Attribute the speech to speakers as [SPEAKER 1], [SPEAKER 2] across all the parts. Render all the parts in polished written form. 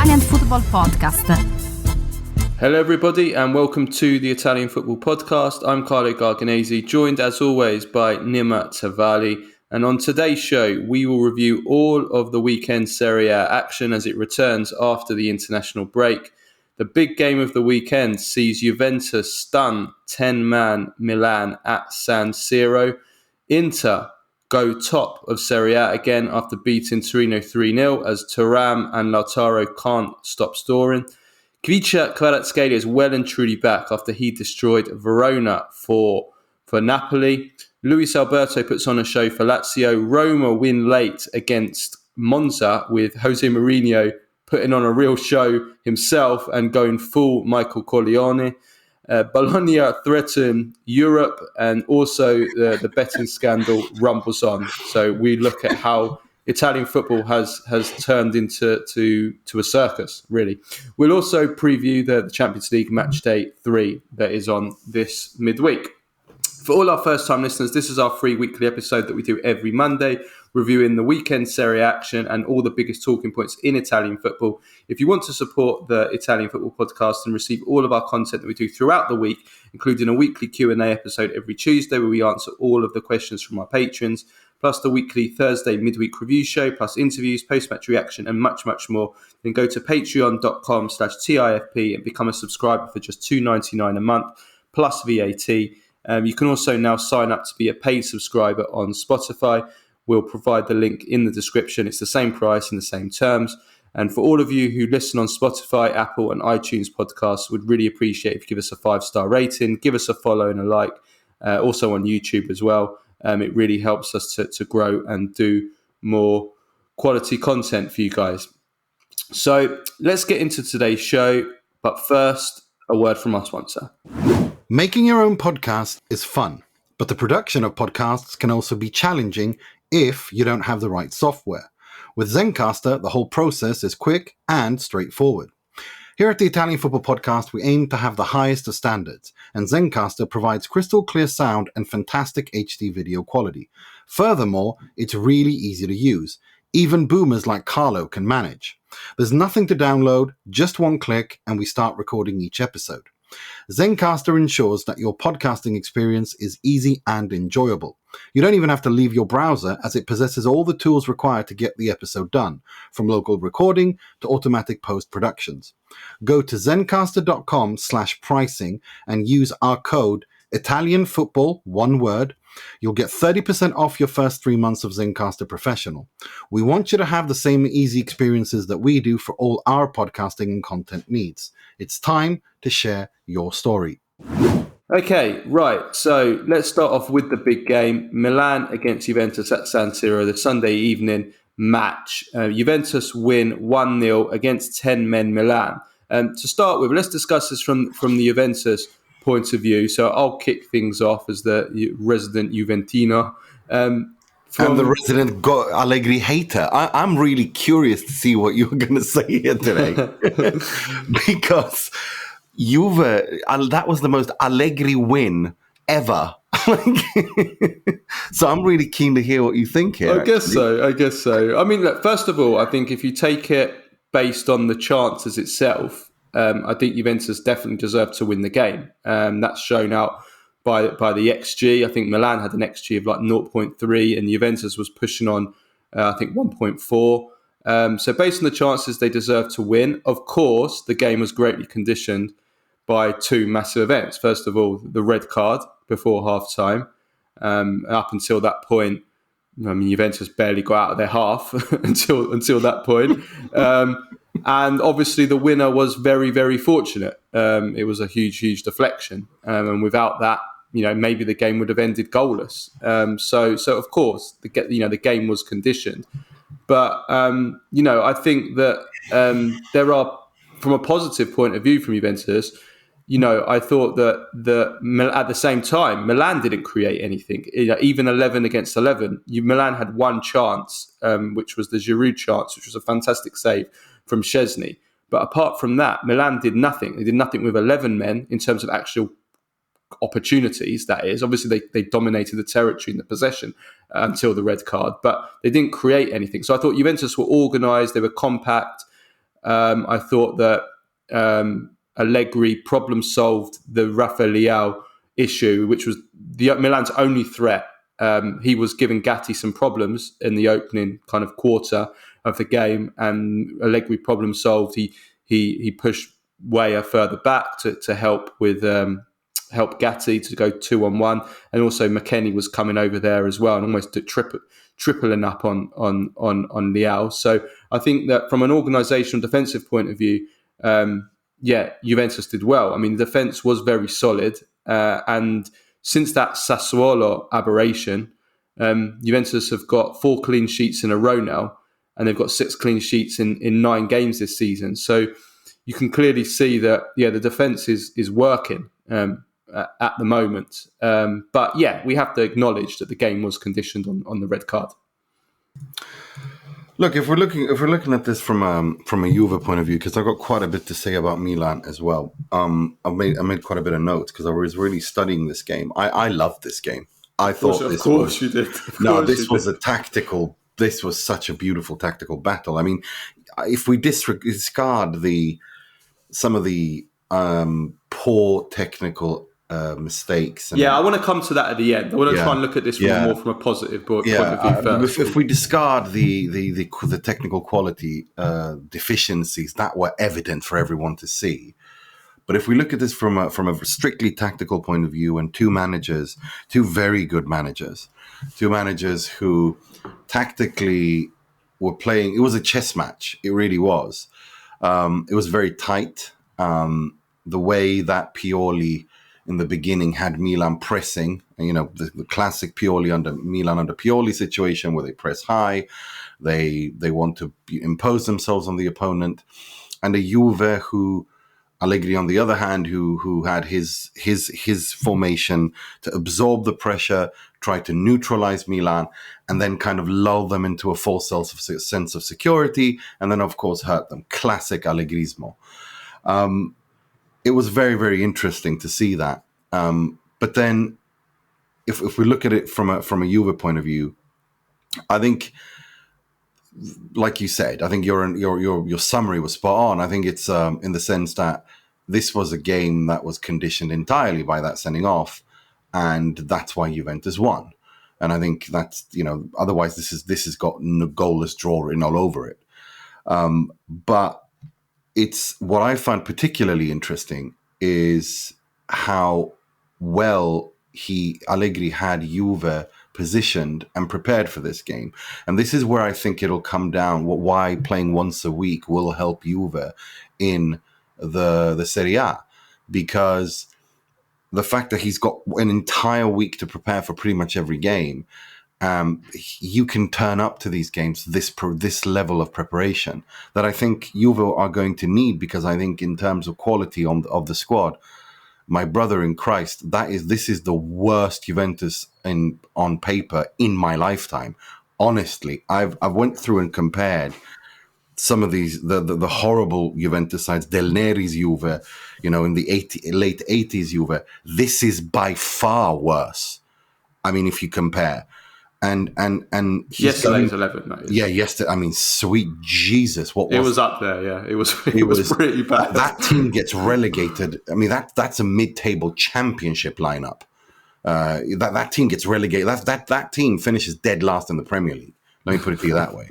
[SPEAKER 1] Italian Football Podcast.
[SPEAKER 2] Hello everybody and welcome to the Italian Football Podcast. I'm Carlo Garganese, joined as always by Nima Tavali. And on today's show, we will review all of the weekend Serie A action as it returns after the international break. The big game of the weekend sees Juventus stun 10-man Milan at San Siro. Inter go top of Serie A again after beating Torino 3-0 as Thuram and Lautaro can't stop scoring. Khvicha Kvaratskhelia is well and truly back after he destroyed Verona for Napoli. Luis Alberto puts on a show for Lazio. Roma win late against Monza with José Mourinho putting on a real show himself and going full Michael Corleone. Bologna threaten Europe, and also the betting scandal rumbles on. So we look at how Italian football has turned into a circus, really. We'll also preview the Champions League match day 3 that is on this midweek. For all our first-time listeners, this is our free weekly episode that we do every Monday, reviewing the weekend Serie A action and all the biggest talking points in Italian football. If you want to support the Italian Football Podcast and receive all of our content that we do throughout the week, including a weekly Q&A episode every Tuesday where we answer all of the questions from our patrons, plus the weekly Thursday midweek review show, plus interviews, post-match reaction, and much, much more, then go to patreon.com/TIFP and become a subscriber for just $2.99 a month, plus VAT. You can also now sign up to be a paid subscriber on Spotify. We'll provide the link in the description. It's the same price and the same terms. And for all of you who listen on Spotify, Apple and iTunes podcasts, would really appreciate if you give us a 5-star rating, give us a follow and a like, also on YouTube as well. It really helps us to grow and do more quality content for you guys. So let's get into today's show. But first, a word from our sponsor.
[SPEAKER 3] Making your own podcast is fun, but the production of podcasts can also be challenging if you don't have the right software. With Zencastr, the whole process is quick and straightforward. Here at the Italian Football Podcast, we aim to have the highest of standards, and Zencastr provides crystal clear sound and fantastic HD video quality. Furthermore, it's really easy to use. Even boomers like Carlo can manage. There's nothing to download, just one click, and we start recording each episode. Zencastr ensures that your podcasting experience is easy and enjoyable. You don't even have to leave your browser, as it possesses all the tools required to get the episode done, from local recording to automatic post-productions. Go to zencastr.com/pricing and use our code ItalianFootball, one word. You'll get 30% off your first 3 months of Zencastr Professional. We want you to have the same easy experiences that we do for all our podcasting and content needs. It's time to share your story.
[SPEAKER 2] Okay, right. So let's start off with the big game. Milan against Juventus at San Siro, the Sunday evening match. Juventus win 1-0 against 10-men Milan. To start with, let's discuss this from the Juventus point of view. So I'll kick things off as the resident Juventino.
[SPEAKER 3] And the resident Allegri hater. I'm really curious to see what you're going to say here today. Because that was the most Allegri win ever. So I'm really keen to hear what you think here.
[SPEAKER 2] I guess so. I mean, look, first of all, I think if you take it based on the chances itself, I think Juventus definitely deserved to win the game. That's shown out by the XG. I think Milan had an XG of like 0.3 and Juventus was pushing on, I think, 1.4. So based on the chances, they deserved to win. Of course, the game was greatly conditioned by two massive events. First of all, the red card before half-time. Up until that point, I mean, Juventus barely got out of their half until that point. And obviously the winner was very, very fortunate. It was a huge deflection. And without that, maybe the game would have ended goalless. So of course, the game was conditioned. But, I think that there are, from a positive point of view from Juventus, I thought that at the same time, Milan didn't create anything. Even 11 against 11, Milan had one chance, which was the Giroud chance, which was a fantastic save from Szczesny. But apart from that, Milan did nothing. They did nothing with 11 men in terms of actual opportunities, that is. Obviously, they dominated the territory in the possession until the red card, but they didn't create anything. So I thought Juventus were organised, they were compact. I thought that Allegri problem solved the Rafael Leao issue, which was Milan's only threat. He was giving Gatti some problems in the opening kind of quarter of the game, and Allegri problem solved. He pushed Weah further back to help with help Gatti to go 2-on-1, and also McKennie was coming over there as well and almost tripling up on Leao. So I think that from an organisational defensive point of view, Juventus did well. I mean, the defence was very solid, and since that Sassuolo aberration, Juventus have got 4 clean sheets in a row now, and they've got 6 clean sheets in 9 games this season. So you can clearly see that, the defence is working at the moment. But we have to acknowledge that the game was conditioned on the red card.
[SPEAKER 3] Look, if we're looking at this from a Juve point of view, because I've got quite a bit to say about Milan as well. I made quite a bit of notes because I was really studying this game. I loved this game. I thought
[SPEAKER 2] of course you did.
[SPEAKER 3] This was a tactical. This was such a beautiful tactical battle. I mean, if we discard some of the poor technical mistakes.
[SPEAKER 2] I want to come to that at the end. I want to try and look at this more from a positive point of view first.
[SPEAKER 3] If we discard the technical quality deficiencies that were evident for everyone to see, but if we look at this from a strictly tactical point of view, and two very good managers, two managers who tactically were playing, it was a chess match. It really was. It was very tight. The way that Pioli in the beginning had Milan pressing, the classic Pioli under Pioli situation where they press high, they want to impose themselves on the opponent, and a Juve who Allegri on the other hand, who had his formation to absorb the pressure, try to neutralize Milan, and then kind of lull them into a false sense of security, and then of course hurt them. Classic Allegrismo. It was very, very interesting to see that. But then, if we look at it from a Juve point of view, I think, like you said, I think your summary was spot on. I think it's in the sense that this was a game that was conditioned entirely by that sending off, and that's why Juventus won. And I think that's otherwise this has got a goalless draw written all over it. But it's what I find particularly interesting is how well Allegri had Juve positioned and prepared for this game. And this is where I think it'll come down, why playing once a week will help Juve in the Serie A. Because the fact that he's got an entire week to prepare for pretty much every game, you can turn up to these games this level of preparation that I think Juve are going to need, because I think in terms of quality of the squad, my brother in Christ, this is the worst Juventus on paper in my lifetime. Honestly, I went through and compared some of these the horrible Juventus sides, Del Neri's Juve, in the late 80s Juve. This is by far worse. I mean, if you compare. And
[SPEAKER 2] yesterday's 11, mate.
[SPEAKER 3] Yeah, yesterday. I mean, sweet Jesus, it
[SPEAKER 2] was up there. Yeah, it was pretty bad.
[SPEAKER 3] That team gets relegated. I mean, that's a mid-table championship lineup. That team gets relegated. That team finishes dead last in the Premier League. Let me put it to you that way.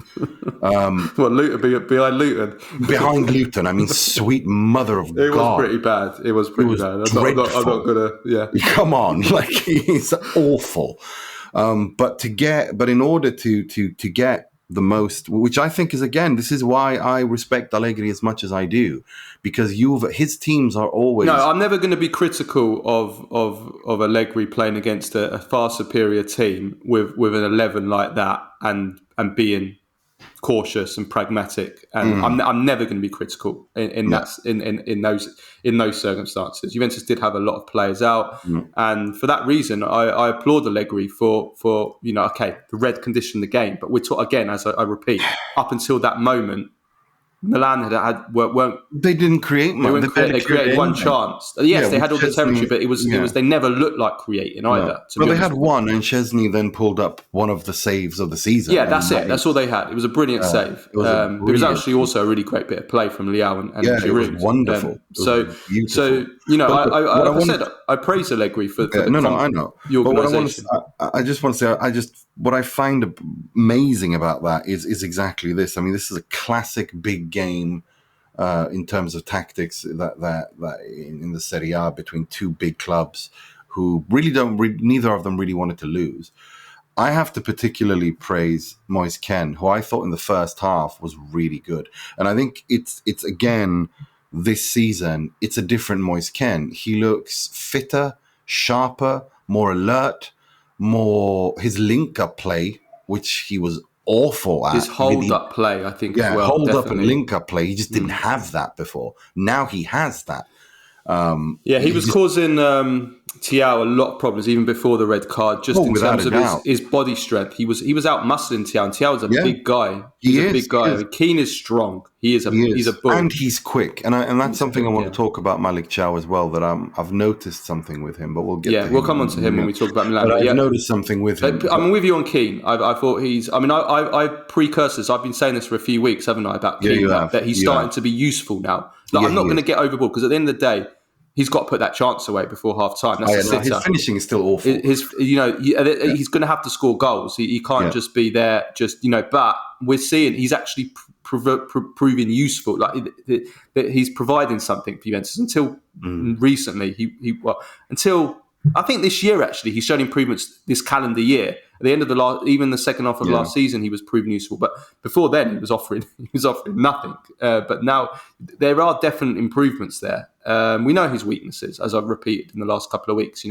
[SPEAKER 2] Luton behind Luton?
[SPEAKER 3] Behind Luton. I mean, sweut mother of God.
[SPEAKER 2] It was pretty bad. It was pretty bad. I'm not gonna. Yeah.
[SPEAKER 3] Come on, it's awful. But in order to get the most, which I think is, again, this is why I respect Allegri as much as I do, because his teams are always.
[SPEAKER 2] No, I'm never going to be critical of Allegri playing against a far superior team with an 11 like that and being cautious and pragmatic, and I'm never going to be critical in those circumstances. Juventus did have a lot of players out, and for that reason, I applaud Allegri for the red conditioned the game. But we're again, as I repeat, up until that moment, Milan weren't.
[SPEAKER 3] They didn't create much.
[SPEAKER 2] They created one chance. Yes, they had all the territory, but it was they never looked like creating either.
[SPEAKER 3] Well, they had one, and Szczesny then pulled up one of the saves of the season.
[SPEAKER 2] Yeah, that's it. That's all they had. It was a brilliant save. It was actually also a really great bit of play from Leao and Giroud.
[SPEAKER 3] It was wonderful.
[SPEAKER 2] So I praise Allegri for
[SPEAKER 3] I know
[SPEAKER 2] the organisation.
[SPEAKER 3] I just want to say, what I find amazing about that is exactly this. I mean, this is a classic big game in terms of tactics that in the Serie A between two big clubs who really neither of them really wanted to lose. I have to particularly praise Moise Kean, who I thought in the first half was really good. And I think it's again, this season, it's a different Moise Kean. He looks fitter, sharper, more alert, his link-up play, which he was awful at.
[SPEAKER 2] His hold-up play, I think, as well.
[SPEAKER 3] Hold-up and link-up play. He just didn't have that before. Now he has that.
[SPEAKER 2] He was causing Thiaw a lot of problems even before the red card. Just in terms of his body strength, he was out muscling Thiaw. And Thiaw was a big guy. He's a big guy. Kean is strong. He's a bull,
[SPEAKER 3] and he's quick. And that's something I want to talk about Malich Thiaw as well. That I've noticed something with him, but we'll get. Yeah,
[SPEAKER 2] we'll come on to him when we talk about Milan.
[SPEAKER 3] But I've noticed something with him.
[SPEAKER 2] I'm with you on Kean. I thought he's. I mean, I precursors. I've been saying this for a few weeks, haven't I? About Kean, that he's starting to be useful now. I'm not going to get overboard because at the end of the day, he's got to put that chance away before half time. That's
[SPEAKER 3] his finishing is still awful.
[SPEAKER 2] He's going to have to score goals. He can't just be there. But we're seeing he's actually proving useful. Like that he's providing something for Juventus. Until recently, until I think this year actually, he's shown improvements this calendar year. At the end of the second half of last season, he was proving useful. But before then, he was offering nothing. But now there are definite improvements there. We know his weaknesses, as I've repeated in the last couple of weeks.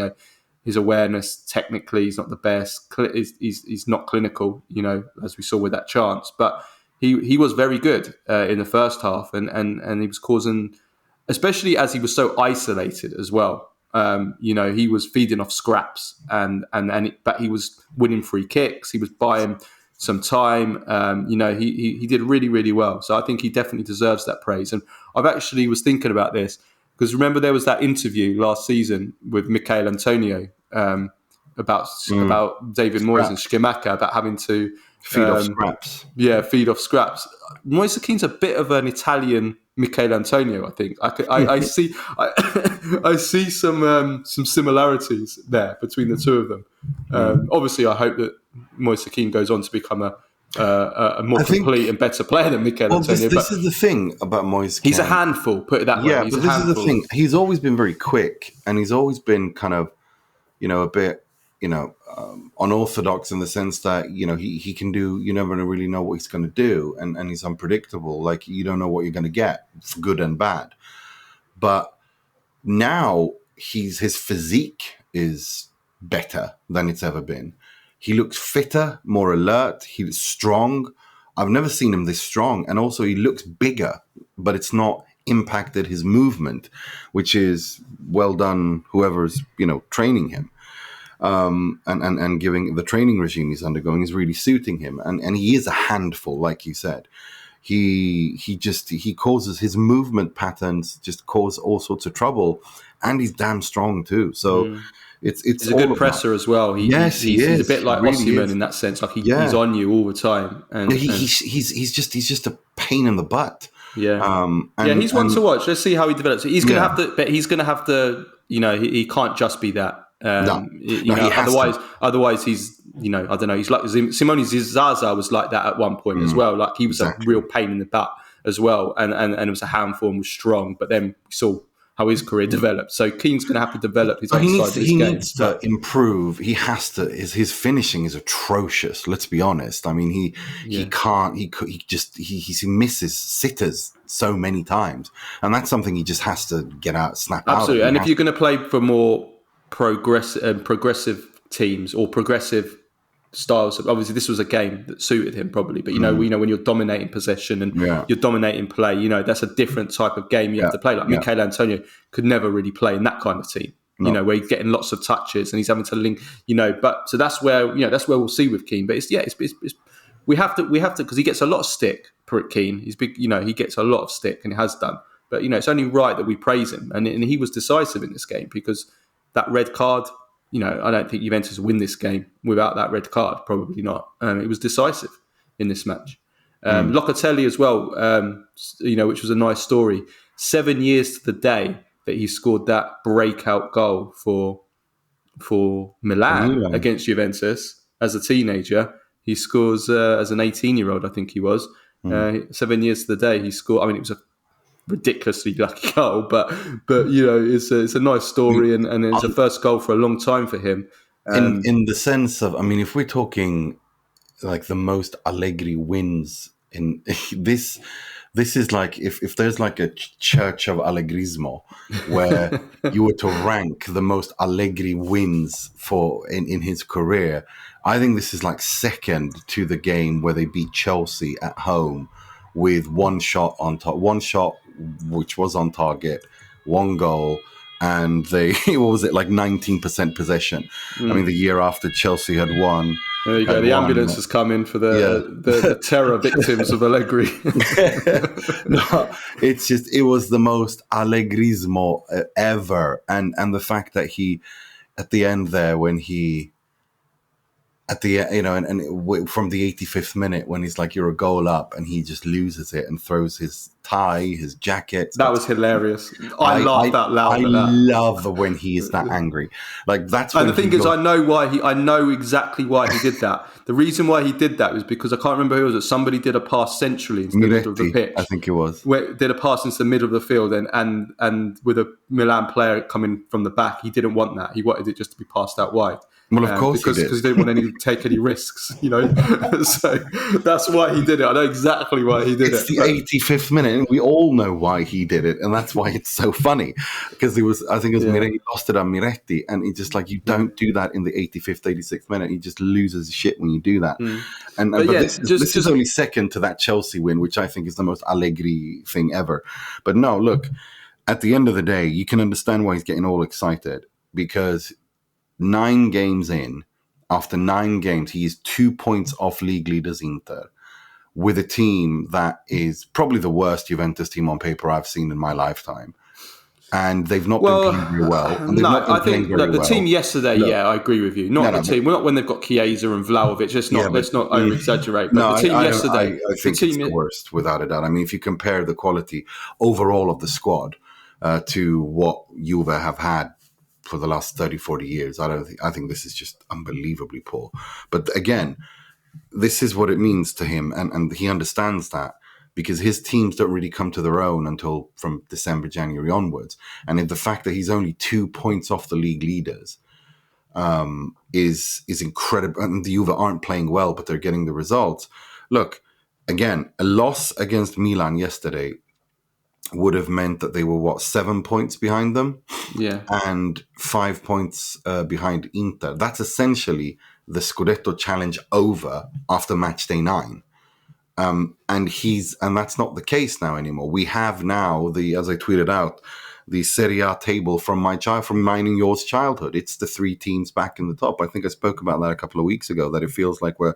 [SPEAKER 2] His awareness technically he's not the best. He's not clinical. As we saw with that chance. But he was very good in the first half, and he was causing, especially as he was so isolated as well. He was feeding off scraps, but he was winning free kicks. He was buying some time. He did really, really well. So I think he definitely deserves that praise. And I've actually was thinking about this because remember there was that interview last season with Michael Antonio about David Moyes and Scamacca about having to
[SPEAKER 3] feed off scraps.
[SPEAKER 2] Yeah, feed off scraps. Moise Kean's a bit of an Italian Michael Antonio, I think. I see some similarities there between the two of them. Obviously, I hope that Moise Kean goes on to become a more complete and better player than Michael Antonio.
[SPEAKER 3] This is the thing about Moise Kean.
[SPEAKER 2] He's a handful, put it that way.
[SPEAKER 3] Yeah, but this is the thing. He's always been very quick, and he's always been kind of, a bit, unorthodox in the sense that, he can do, you never really know what he's going to do. And he's unpredictable. Like, you don't know what you're going to get, good and bad. But now his physique is better than it's ever been. He looks fitter, more alert. He's strong. I've never seen him this strong. And also he looks bigger, but it's not impacted his movement, which is well done, whoever's, training him. And giving the training regime he's undergoing is really suiting him. And he is a handful, like you said. He causes his movement patterns just cause all sorts of trouble, and he's damn strong too. So he's
[SPEAKER 2] a good presser as well.
[SPEAKER 3] He is.
[SPEAKER 2] He's a bit like Osimhen in that sense. Like he's on you all the time. And
[SPEAKER 3] he's just a pain in the butt.
[SPEAKER 2] Yeah. He's one to watch. Let's see how he develops. He's going to have to. But he's going to have to. He can't just be that. Otherwise he's, I don't know, he's like Simone Zaza was like that at one point as well. Like he was a real pain in the butt as well, and it was a handful and was strong. But then we saw how his career developed. So Keane's going to have to develop his own side of his game. He needs
[SPEAKER 3] to improve. He has to. His finishing is atrocious. Let's be honest. I mean, he can't. He misses sitters so many times, and that's something he just has to get out, snap out.
[SPEAKER 2] Absolutely. And if you're going to play for more progressive teams or progressive styles. Obviously, this was a game that suited him probably, but we know when you're dominating possession and you're dominating play, that's a different type of game you have to play. Like Michael Antonio could never really play in that kind of team. Where he's getting lots of touches and he's having to link. But so that's where we'll see with Kean. But it's we have to because he gets a lot of stick. Kean, he's big, he gets a lot of stick and has done. But it's only right that we praise him, and he was decisive in this game because that red card. I don't think Juventus win this game without that red card. Probably not. It was decisive in this match. Locatelli as well, which was a nice story. 7 years to the day that he scored that breakout goal for Milan against Juventus as a teenager. He scores as an 18-year-old, I think he was. 7 years to the day he scored. I mean, it was a ridiculously lucky goal, but it's a nice story, and it's a first goal for a long time for him.
[SPEAKER 3] In the sense of, I mean, if we're talking like the most Allegri wins in this is like if there's like a church of Allegrismo where you were to rank the most Allegri wins in his career, I think this is like second to the game where they beat Chelsea at home with one shot which was on target, one goal, and they what was it, like 19% possession. I mean, the year after Chelsea had won.
[SPEAKER 2] There you go. The ambulance has come in for the terror victims of Allegri.
[SPEAKER 3] No, it was the most Allegrismo ever, and the fact that he at the end there when he. At the from the 85th minute when he's like, you're a goal up, and he just loses it and throws his tie, his jacket.
[SPEAKER 2] That was hilarious. I laughed out loud.
[SPEAKER 3] I love when he is that angry. Like that's.
[SPEAKER 2] And the thing is, I know exactly why he did that. The reason why he did that was because I can't remember who it was. Somebody did a pass centrally into the middle of the pitch.
[SPEAKER 3] I think it was.
[SPEAKER 2] Did a pass into the middle of the field, and with a Milan player coming from the back, he didn't want that. He wanted it just to be passed out wide.
[SPEAKER 3] Well, of course
[SPEAKER 2] because he didn't want to take any risks, So that's why he did it. I know exactly why he did
[SPEAKER 3] it. It's the 85th minute, and we all know why he did it, and that's why it's so funny. Because I think it was Miretti, lost it on Miretti, and it's just like, you don't do that in the 85th, 86th minute. He just loses shit when you do that. But this is only second to that Chelsea win, which I think is the most Allegri thing ever. But no, look, at the end of the day, you can understand why he's getting all excited, because 9 games in, after 9 games, he is 2 points off league leaders Inter, with a team that is probably the worst Juventus team on paper I've seen in my lifetime. And they've not been playing very well.
[SPEAKER 2] No, I think the team yesterday, I agree with you. Not when they've got Chiesa and Vlahovic. Let's not over-exaggerate. But the team yesterday...
[SPEAKER 3] I think it's the worst, without a doubt. I mean, if you compare the quality overall of the squad to what Juve have had for the last 30, 40 years, I think this is just unbelievably poor. But again, this is what it means to him, and he understands that, because his teams don't really come to their own until from December, January onwards. And the fact that he's only 2 points off the league leaders is incredible. And the Juve aren't playing well, but they're getting the results. Look, again, a loss against Milan yesterday would have meant that they were 7 points behind them, and 5 points behind Inter. That's essentially the Scudetto challenge over after match day 9, and that's not the case now anymore. We have now as I tweeted out, the Serie A table from mine and yours childhood. It's the 3 teams back in the top. I think I spoke about that a couple of weeks ago, that it feels like we're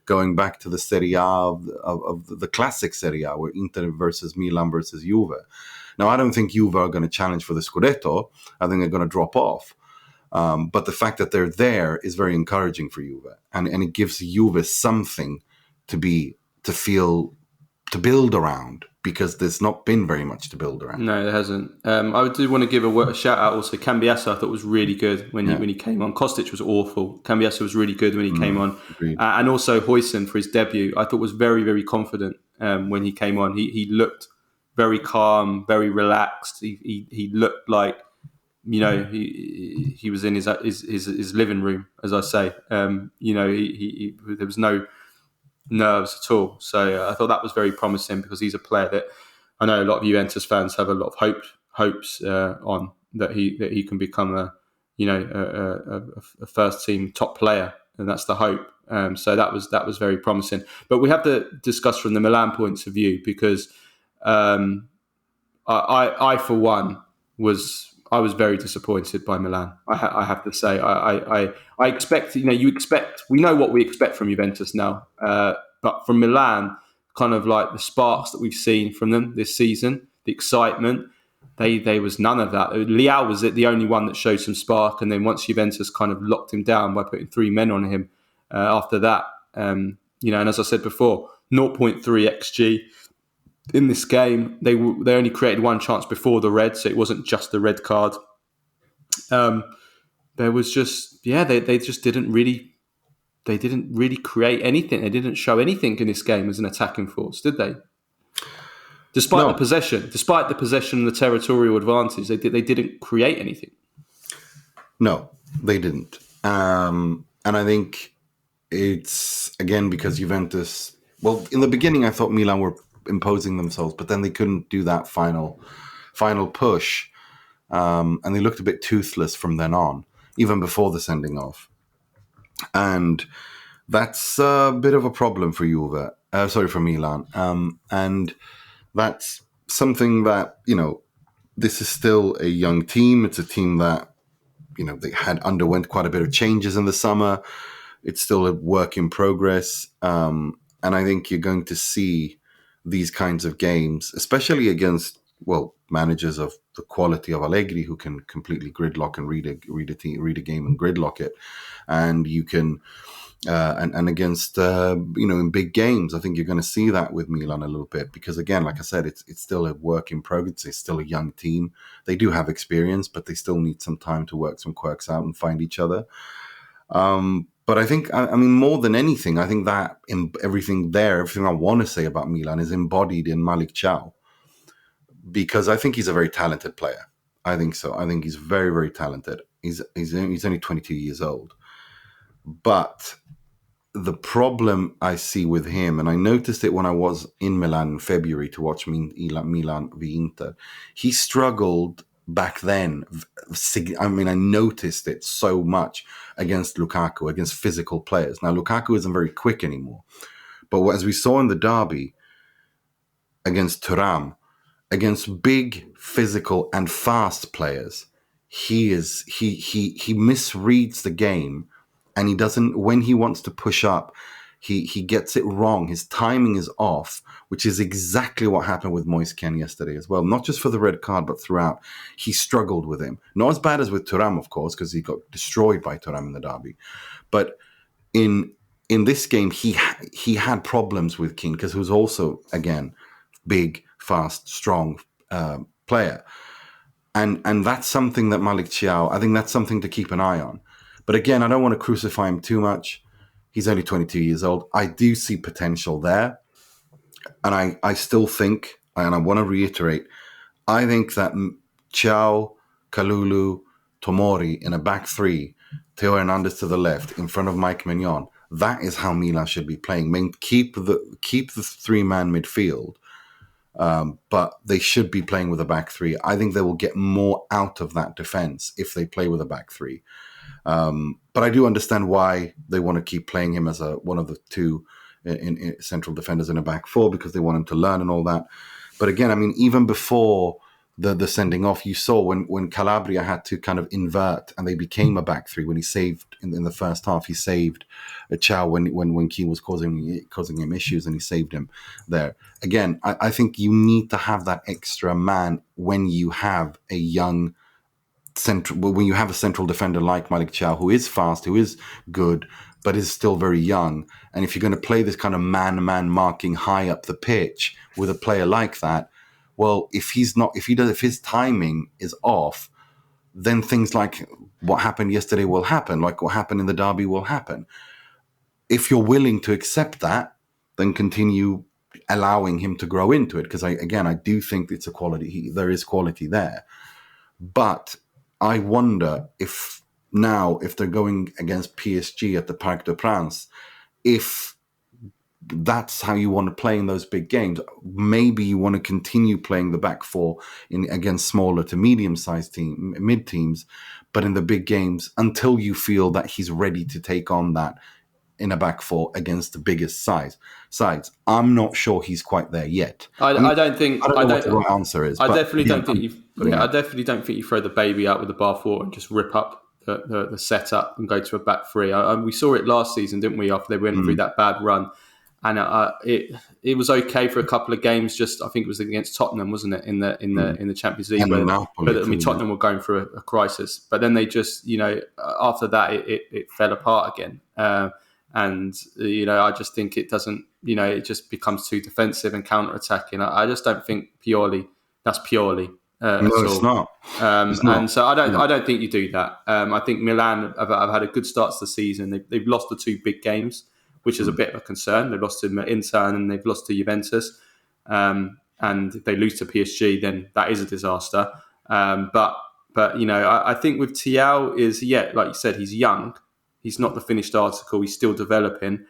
[SPEAKER 3] going back to the Serie A of the classic Serie A, where Inter versus Milan versus Juve. Now, I don't think Juve are going to challenge for the Scudetto. I think they're going to drop off. But the fact that they're there is very encouraging for Juve. And it gives Juve something to build around, because there's not been very much to build around.
[SPEAKER 2] No, there hasn't. I do want to give a shout out also. Cambiasso, I thought, was really good when he came on. Kostic was awful. Cambiasso was really good when he came on. And also Huijsen for his debut, I thought was very, very confident when he came on. He looked very calm, very relaxed. He looked like, he was in his living room, as I say. There was no nerves at all. So I thought that was very promising, because he's a player that I know a lot of Juventus fans have a lot of hopes on, that he can become a first team top player, and that's the hope. So that was very promising. But we have to discuss from the Milan points of view, because I for one I was very disappointed by Milan. I have to say, I expect, we know what we expect from Juventus now. But from Milan, kind of like the sparks that we've seen from them this season, the excitement, they was none of that. Leao was the only one that showed some spark, and then once Juventus kind of locked him down by putting 3 men on him after that, and as I said before, 0.3 xG in this game. They only created one chance before the red, so it wasn't just the red card. There was just they just didn't really create anything. They didn't show anything in this game as an attacking force, did they? Despite the possession and the territorial advantage, they didn't create anything.
[SPEAKER 3] No, they didn't. And I think it's, again, because Juventus... Well, in the beginning, I thought Milan were imposing themselves, but then they couldn't do that final push. And they looked a bit toothless from then on, even before the sending off. And that's a bit of a problem for for Milan. And that's something that, this is still a young team. It's a team that, they had underwent quite a bit of changes in the summer. It's still a work in progress. And I think you're going to see these kinds of games, especially against, managers of the quality of Allegri, who can completely gridlock and read a game and gridlock it. And you can... and against, in big games, I think you're going to see that with Milan a little bit because, again, like I said, it's still a work in progress. It's still a young team. They do have experience, but they still need some time to work some quirks out and find each other. But I think, more than anything, I think that in everything I want to say about Milan is embodied in Malich Thiaw, because I think he's a very talented player. I think so. I think he's very, very talented. He's only 22 years old. But the problem I see with him, and I noticed it when I was in Milan in February to watch Milan v Inter, he struggled back then. I noticed it so much against Lukaku, against physical players. Now, Lukaku isn't very quick anymore. But as we saw in the derby against Thuram, against big, physical and fast players, he misreads the game. And he doesn't, when he wants to push up, he gets it wrong. His timing is off, which is exactly what happened with Moise Kean yesterday as well. Not just for the red card, but throughout. He struggled with him. Not as bad as with Thuram, of course, because he got destroyed by Thuram in the derby. But in this game, he had problems with Kean because he was also, again, big, fast, strong player. And that's something that Malich Thiaw, I think that's something to keep an eye on. But again, I don't want to crucify him too much. He's only 22 years old. I do see potential there. And I still think, and I want to reiterate, I think that Thiaw, Kalulu, Tomori in a back three, Theo Hernandez to the left, in front of Mike Maignan, that is how Milan should be playing. Keep the three-man midfield, but they should be playing with a back three. I think they will get more out of that defense if they play with a back three. But I do understand why they want to keep playing him as one of the two in central defenders in a back four, because they want him to learn and all that. But again, even before the sending off, you saw when Calabria had to kind of invert and they became a back three, when he saved in the first half, he saved Thiaw when Kean was causing him issues, and he saved him there. Again, I think you need to have that extra man when you have a young when you have a central defender like Malich Thiaw, who is fast, who is good, but is still very young. And if you're going to play this kind of man-to-man marking high up the pitch with a player like that, well, if his timing is off, then things like what happened yesterday will happen, like what happened in the derby will happen. If you're willing to accept that, then continue allowing him to grow into it. Because I do think it's a quality. There is quality there. But I wonder if they're going against PSG at the Parc des Princes, if that's how you want to play in those big games, maybe you want to continue playing the back four against smaller to medium-sized mid teams, but in the big games until you feel that he's ready to take on that in a back four against the biggest sides. I'm not sure he's quite there yet.
[SPEAKER 2] I don't know
[SPEAKER 3] what the right answer is.
[SPEAKER 2] I definitely don't think you throw the baby out with the bathwater and just rip up the setup and go to a back three. We saw it last season, didn't we? After they went through that bad run, And it was okay for a couple of games. Just I think it was against Tottenham, wasn't it, in the Champions League?
[SPEAKER 3] And Napoli,
[SPEAKER 2] but Tottenham were going through a crisis. But then they just, after that, it fell apart again. And I just think it doesn't. It just becomes too defensive and counter-attacking. I just don't think that's purely.
[SPEAKER 3] No, it's not.
[SPEAKER 2] And so I don't think you do that. I think Milan have had a good start to the season. They've lost the two big games, which is a bit of a concern. They've lost to Inter and they've lost to Juventus. And if they lose to PSG, then that is a disaster. But I think with Thiaw like you said, he's young. He's not the finished article. He's still developing.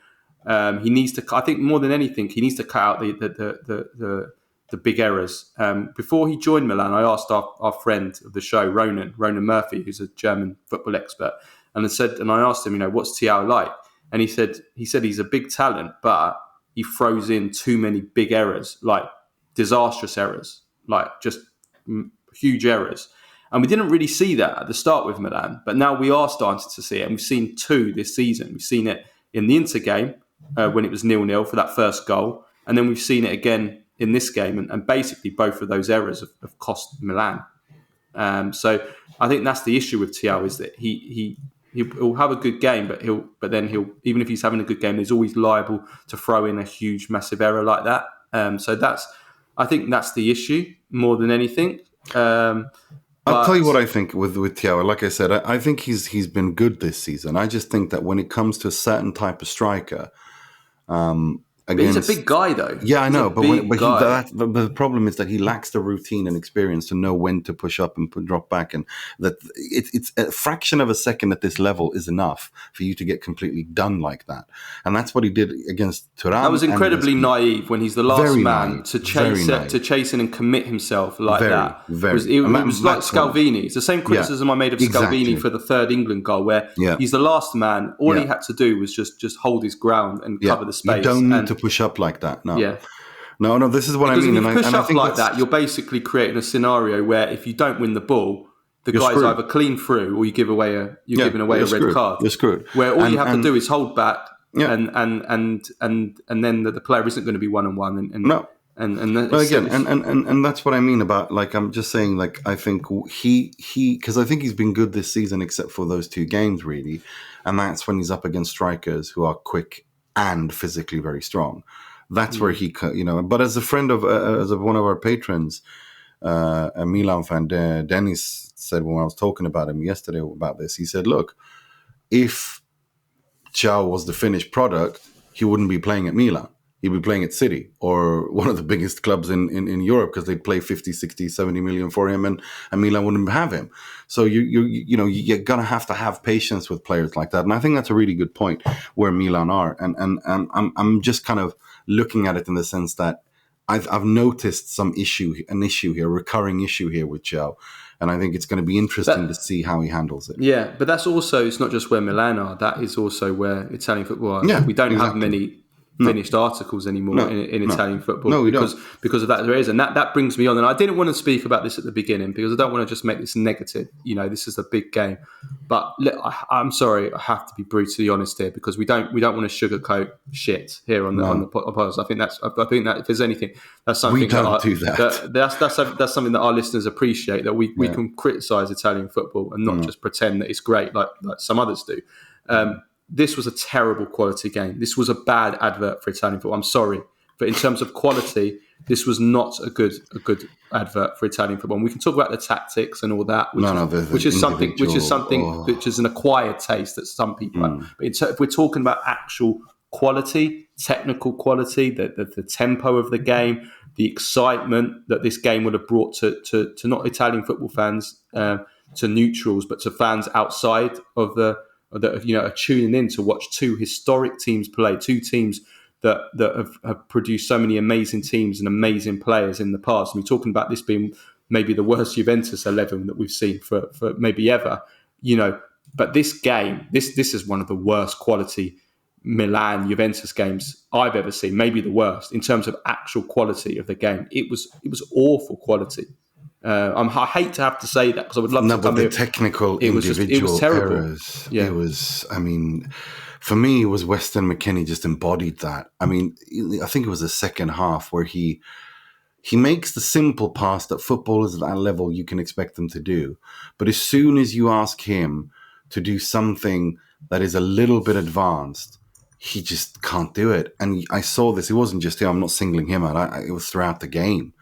[SPEAKER 2] He needs to. I think more than anything, he needs to cut out the big errors. Before he joined Milan, I asked our friend of the show, Ronan Murphy, who's a German football expert, and I asked him, what's Thiaw like? And he said he's a big talent, but he throws in too many big errors, like disastrous errors, like just huge errors. And we didn't really see that at the start with Milan, but now we are starting to see it. And we've seen two this season. We've seen it in the Inter game when it was 0-0 for that first goal. And then we've seen it again in this game. And basically both of those errors have cost Milan. So I think that's the issue with Thiaw, is that he'll have a good game, but then he'll, even if he's having a good game, he's always liable to throw in a huge, massive error like that. So I think that's the issue more than anything.
[SPEAKER 3] I'll tell you what I think with Thiaw. Like I said, I think he's been good this season. I just think that when it comes to a certain type of striker,
[SPEAKER 2] but he's a big guy, though.
[SPEAKER 3] Yeah, I know. But the problem is that he lacks the routine and experience to know when to push up and drop back, and that it's a fraction of a second at this level is enough for you to get completely done like that. And that's what he did against Thuram.
[SPEAKER 2] That was incredibly naive when he's the last man to chase in and commit himself like that. It was like Scalvini. It's the same criticism I made of Scalvini for the third England goal, where he's the last man. All he had to do was just hold his ground and cover the space.
[SPEAKER 3] You don't need to push up like that. No. Yeah. No, this is what I mean.
[SPEAKER 2] If you push up like that, you're basically creating a scenario where if you don't win the ball, the guy's either clean through or giving away a red card.
[SPEAKER 3] You're screwed.
[SPEAKER 2] Where all you have to do is hold back, and then the player isn't going to be one-on-one.
[SPEAKER 3] And that's what I mean about, like, I'm just saying, like, I think because I think he's been good this season except for those two games, really, and that's when he's up against strikers who are quick and physically very strong. That's where he, But as a friend of one of our patrons, a Milan fan, Dennis, said when I was talking about him yesterday about this, he said, "Look, if Thiaw was the finished product, he wouldn't be playing at Milan. He'd be playing at City or one of the biggest clubs in Europe, because they'd play 50, 60, 70 million for him, and Milan wouldn't have him." So you're gonna have to have patience with players like that, and I think that's a really good point where Milan are. And I'm just kind of looking at it in the sense that I've noticed an issue here, a recurring issue here with Thiaw, and I think it's going to be interesting to see how he handles it.
[SPEAKER 2] Yeah, but that's also, it's not just where Milan are. That is also where Italian football are.
[SPEAKER 3] Yeah,
[SPEAKER 2] we don't have many finished articles anymore in Italian football because of that reason. That brings me on, and I didn't want to speak about this at the beginning because I don't want to just make this negative. This is a big game, but I'm sorry, I have to be brutally honest here, because we don't want to sugarcoat shit here on the podcast. I think that if there's anything, that's something
[SPEAKER 3] we don't do that.
[SPEAKER 2] That's something that our listeners appreciate, that we can criticise Italian football and not just pretend that it's great like some others do. This was a terrible quality game. This was a bad advert for Italian football. I'm sorry, but in terms of quality, this was not a good advert for Italian football. And we can talk about the tactics and all that, which is an acquired taste that some people have. But if we're talking about actual quality, technical quality, the tempo of the game, the excitement that this game would have brought to not Italian football fans, to neutrals, but to fans outside of that are tuning in to watch two historic teams play, two teams that have produced so many amazing teams and amazing players in the past. And we're talking about this being maybe the worst Juventus 11 that we've seen for maybe ever, But this game, this is one of the worst quality Milan Juventus games I've ever seen, maybe the worst in terms of actual quality of the game. It was awful quality. I hate to have to say that, because I would love to come
[SPEAKER 3] but the
[SPEAKER 2] here.
[SPEAKER 3] technical individual
[SPEAKER 2] it was terrible.
[SPEAKER 3] errors.
[SPEAKER 2] Yeah.
[SPEAKER 3] It was, For me, it was Weston McKennie just embodied that. I mean, I think it was the second half where he makes the simple pass that footballers at that level you can expect them to do. But as soon as you ask him to do something that is a little bit advanced, he just can't do it. And I saw this. It wasn't just him. I'm not singling him out. It was throughout the game.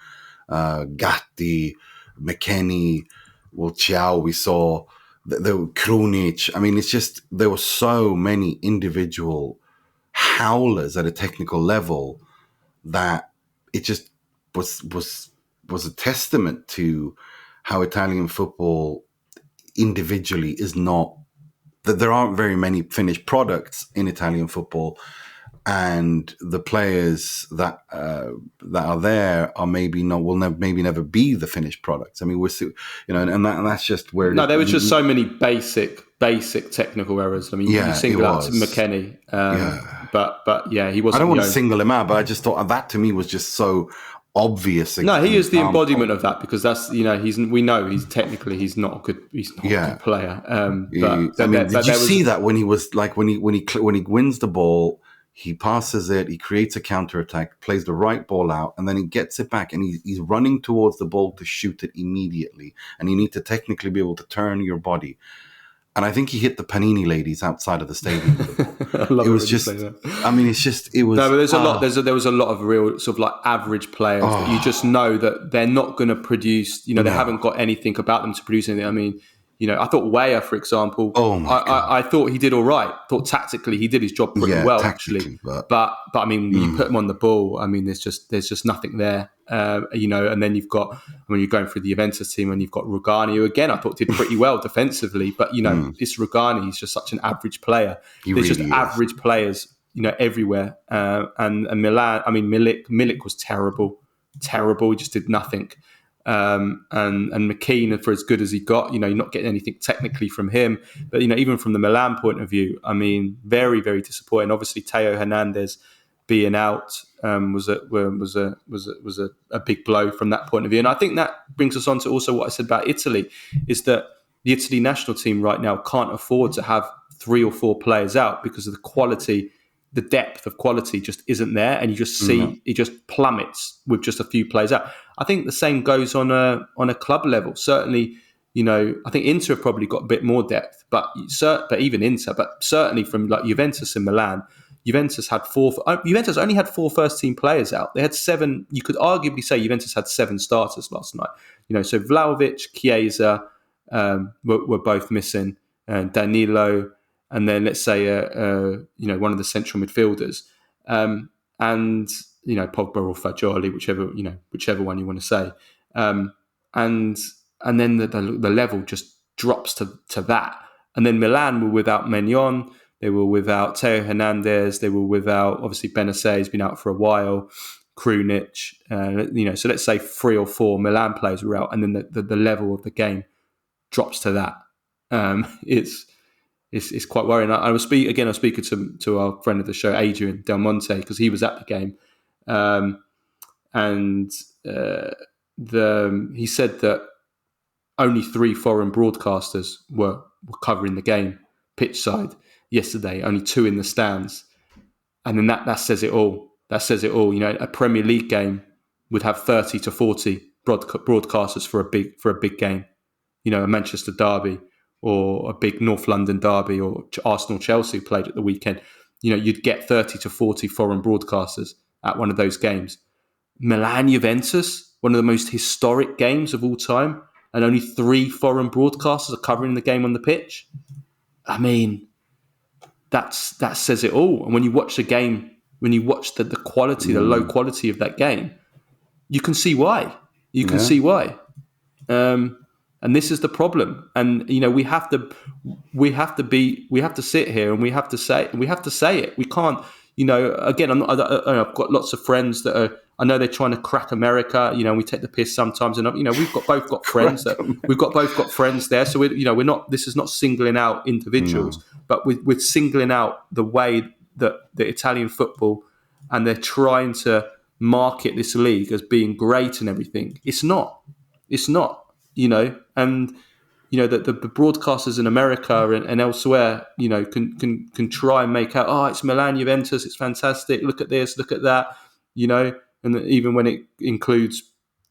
[SPEAKER 3] Gatti, McKennie, Thiaw, we saw the Krunic. I mean, it's just there were so many individual howlers at a technical level that it just was a testament to how Italian football individually is not, that there aren't very many finished products in Italian football, and the players that are there are maybe never be the finished products. I mean, we're still, and that's just where.
[SPEAKER 2] No, there was just so many basic technical errors. I mean, you single out McKennie, but yeah, he wasn't.
[SPEAKER 3] I don't want to single him out, but I just thought that to me was just so obvious.
[SPEAKER 2] No, he is the embodiment of that, because that's, we know he's technically not a good player.
[SPEAKER 3] Did you see that when he was like when he wins the ball, he passes it, he creates a counter-attack, plays the right ball out, and then he gets it back, and he's running towards the ball to shoot it immediately, and you need to technically be able to turn your body. And I think he hit the panini ladies outside of the stadium. It was just, I mean, it's just, it was.
[SPEAKER 2] No, but there was a lot of real sort of like average players that you just know that they're not going to produce, they haven't got anything about them to produce anything. I mean, I thought Weah, for example, I thought he did all right. I thought tactically he did his job pretty well, actually. But I mean, when you put him on the ball, I mean, there's just nothing there. And then you've got, when you're going through the Juventus team, and you've got Rugani, who again I thought did pretty well defensively, but it's Rugani, he's just such an average player. There's really just average players, everywhere. And Milan, I mean, Milik was terrible. He just did nothing. And McKean, for as good as he got, you're not getting anything technically from him. But even from the Milan point of view, I mean, very, very disappointing. Obviously, Theo Hernandez being out was a big blow from that point of view. And I think that brings us on to also what I said about Italy, is that the Italy national team right now can't afford to have 3 or 4 players out, because of the quality, the depth of quality just isn't there, and you just see it just plummets with just a few players out. I think the same goes on a club level. Certainly, I think Inter have probably got a bit more depth, but even Inter, but certainly from like Juventus and Milan, Juventus only had 4 first-team players out. They had 7. You could arguably say Juventus had 7 starters last night. So Vlahovic, Chiesa were both missing, and Danilo, and then let's say one of the central midfielders, and Pogba or Fagioli, whichever one you want to say, and then the level just drops to that. And then Milan were without Maignan. They were without Theo Hernandez. They were without, obviously, Benacer has been out for a while, Krunic. So let's say 3 or 4 Milan players were out, and then the level of the game drops to that. It's quite worrying. I was speaking to our friend of the show, Adrian Del Monte, because he was at the game, and he said that only 3 foreign broadcasters were covering the game pitch side yesterday, only 2 in the stands. And then that says it all. That says it all. A Premier League game would have 30 to 40 broadcasters for a big game. A Manchester derby or a big North London derby or Arsenal-Chelsea played at the weekend. You'd get 30 to 40 foreign broadcasters at one of those games. Milan-Juventus, one of the most historic games of all time, and only 3 foreign broadcasters are covering the game on the pitch. I mean, that says it all. And when you watch the game, when you watch the quality, the low quality of that game, you can see why. See why. And this is the problem. And we have to sit here and we have to say it. We can't. Again, I've got lots of friends that are. I know they're trying to crack America. We take the piss sometimes, and we've both got friends there. So we're not. This is not singling out individuals, but we're singling out the way that the Italian football, and they're trying to market this league as being great and everything. It's not. And the broadcasters in America and elsewhere, can try and make out, oh, it's Milan, Juventus, it's fantastic. Look at this, look at that, and even when it includes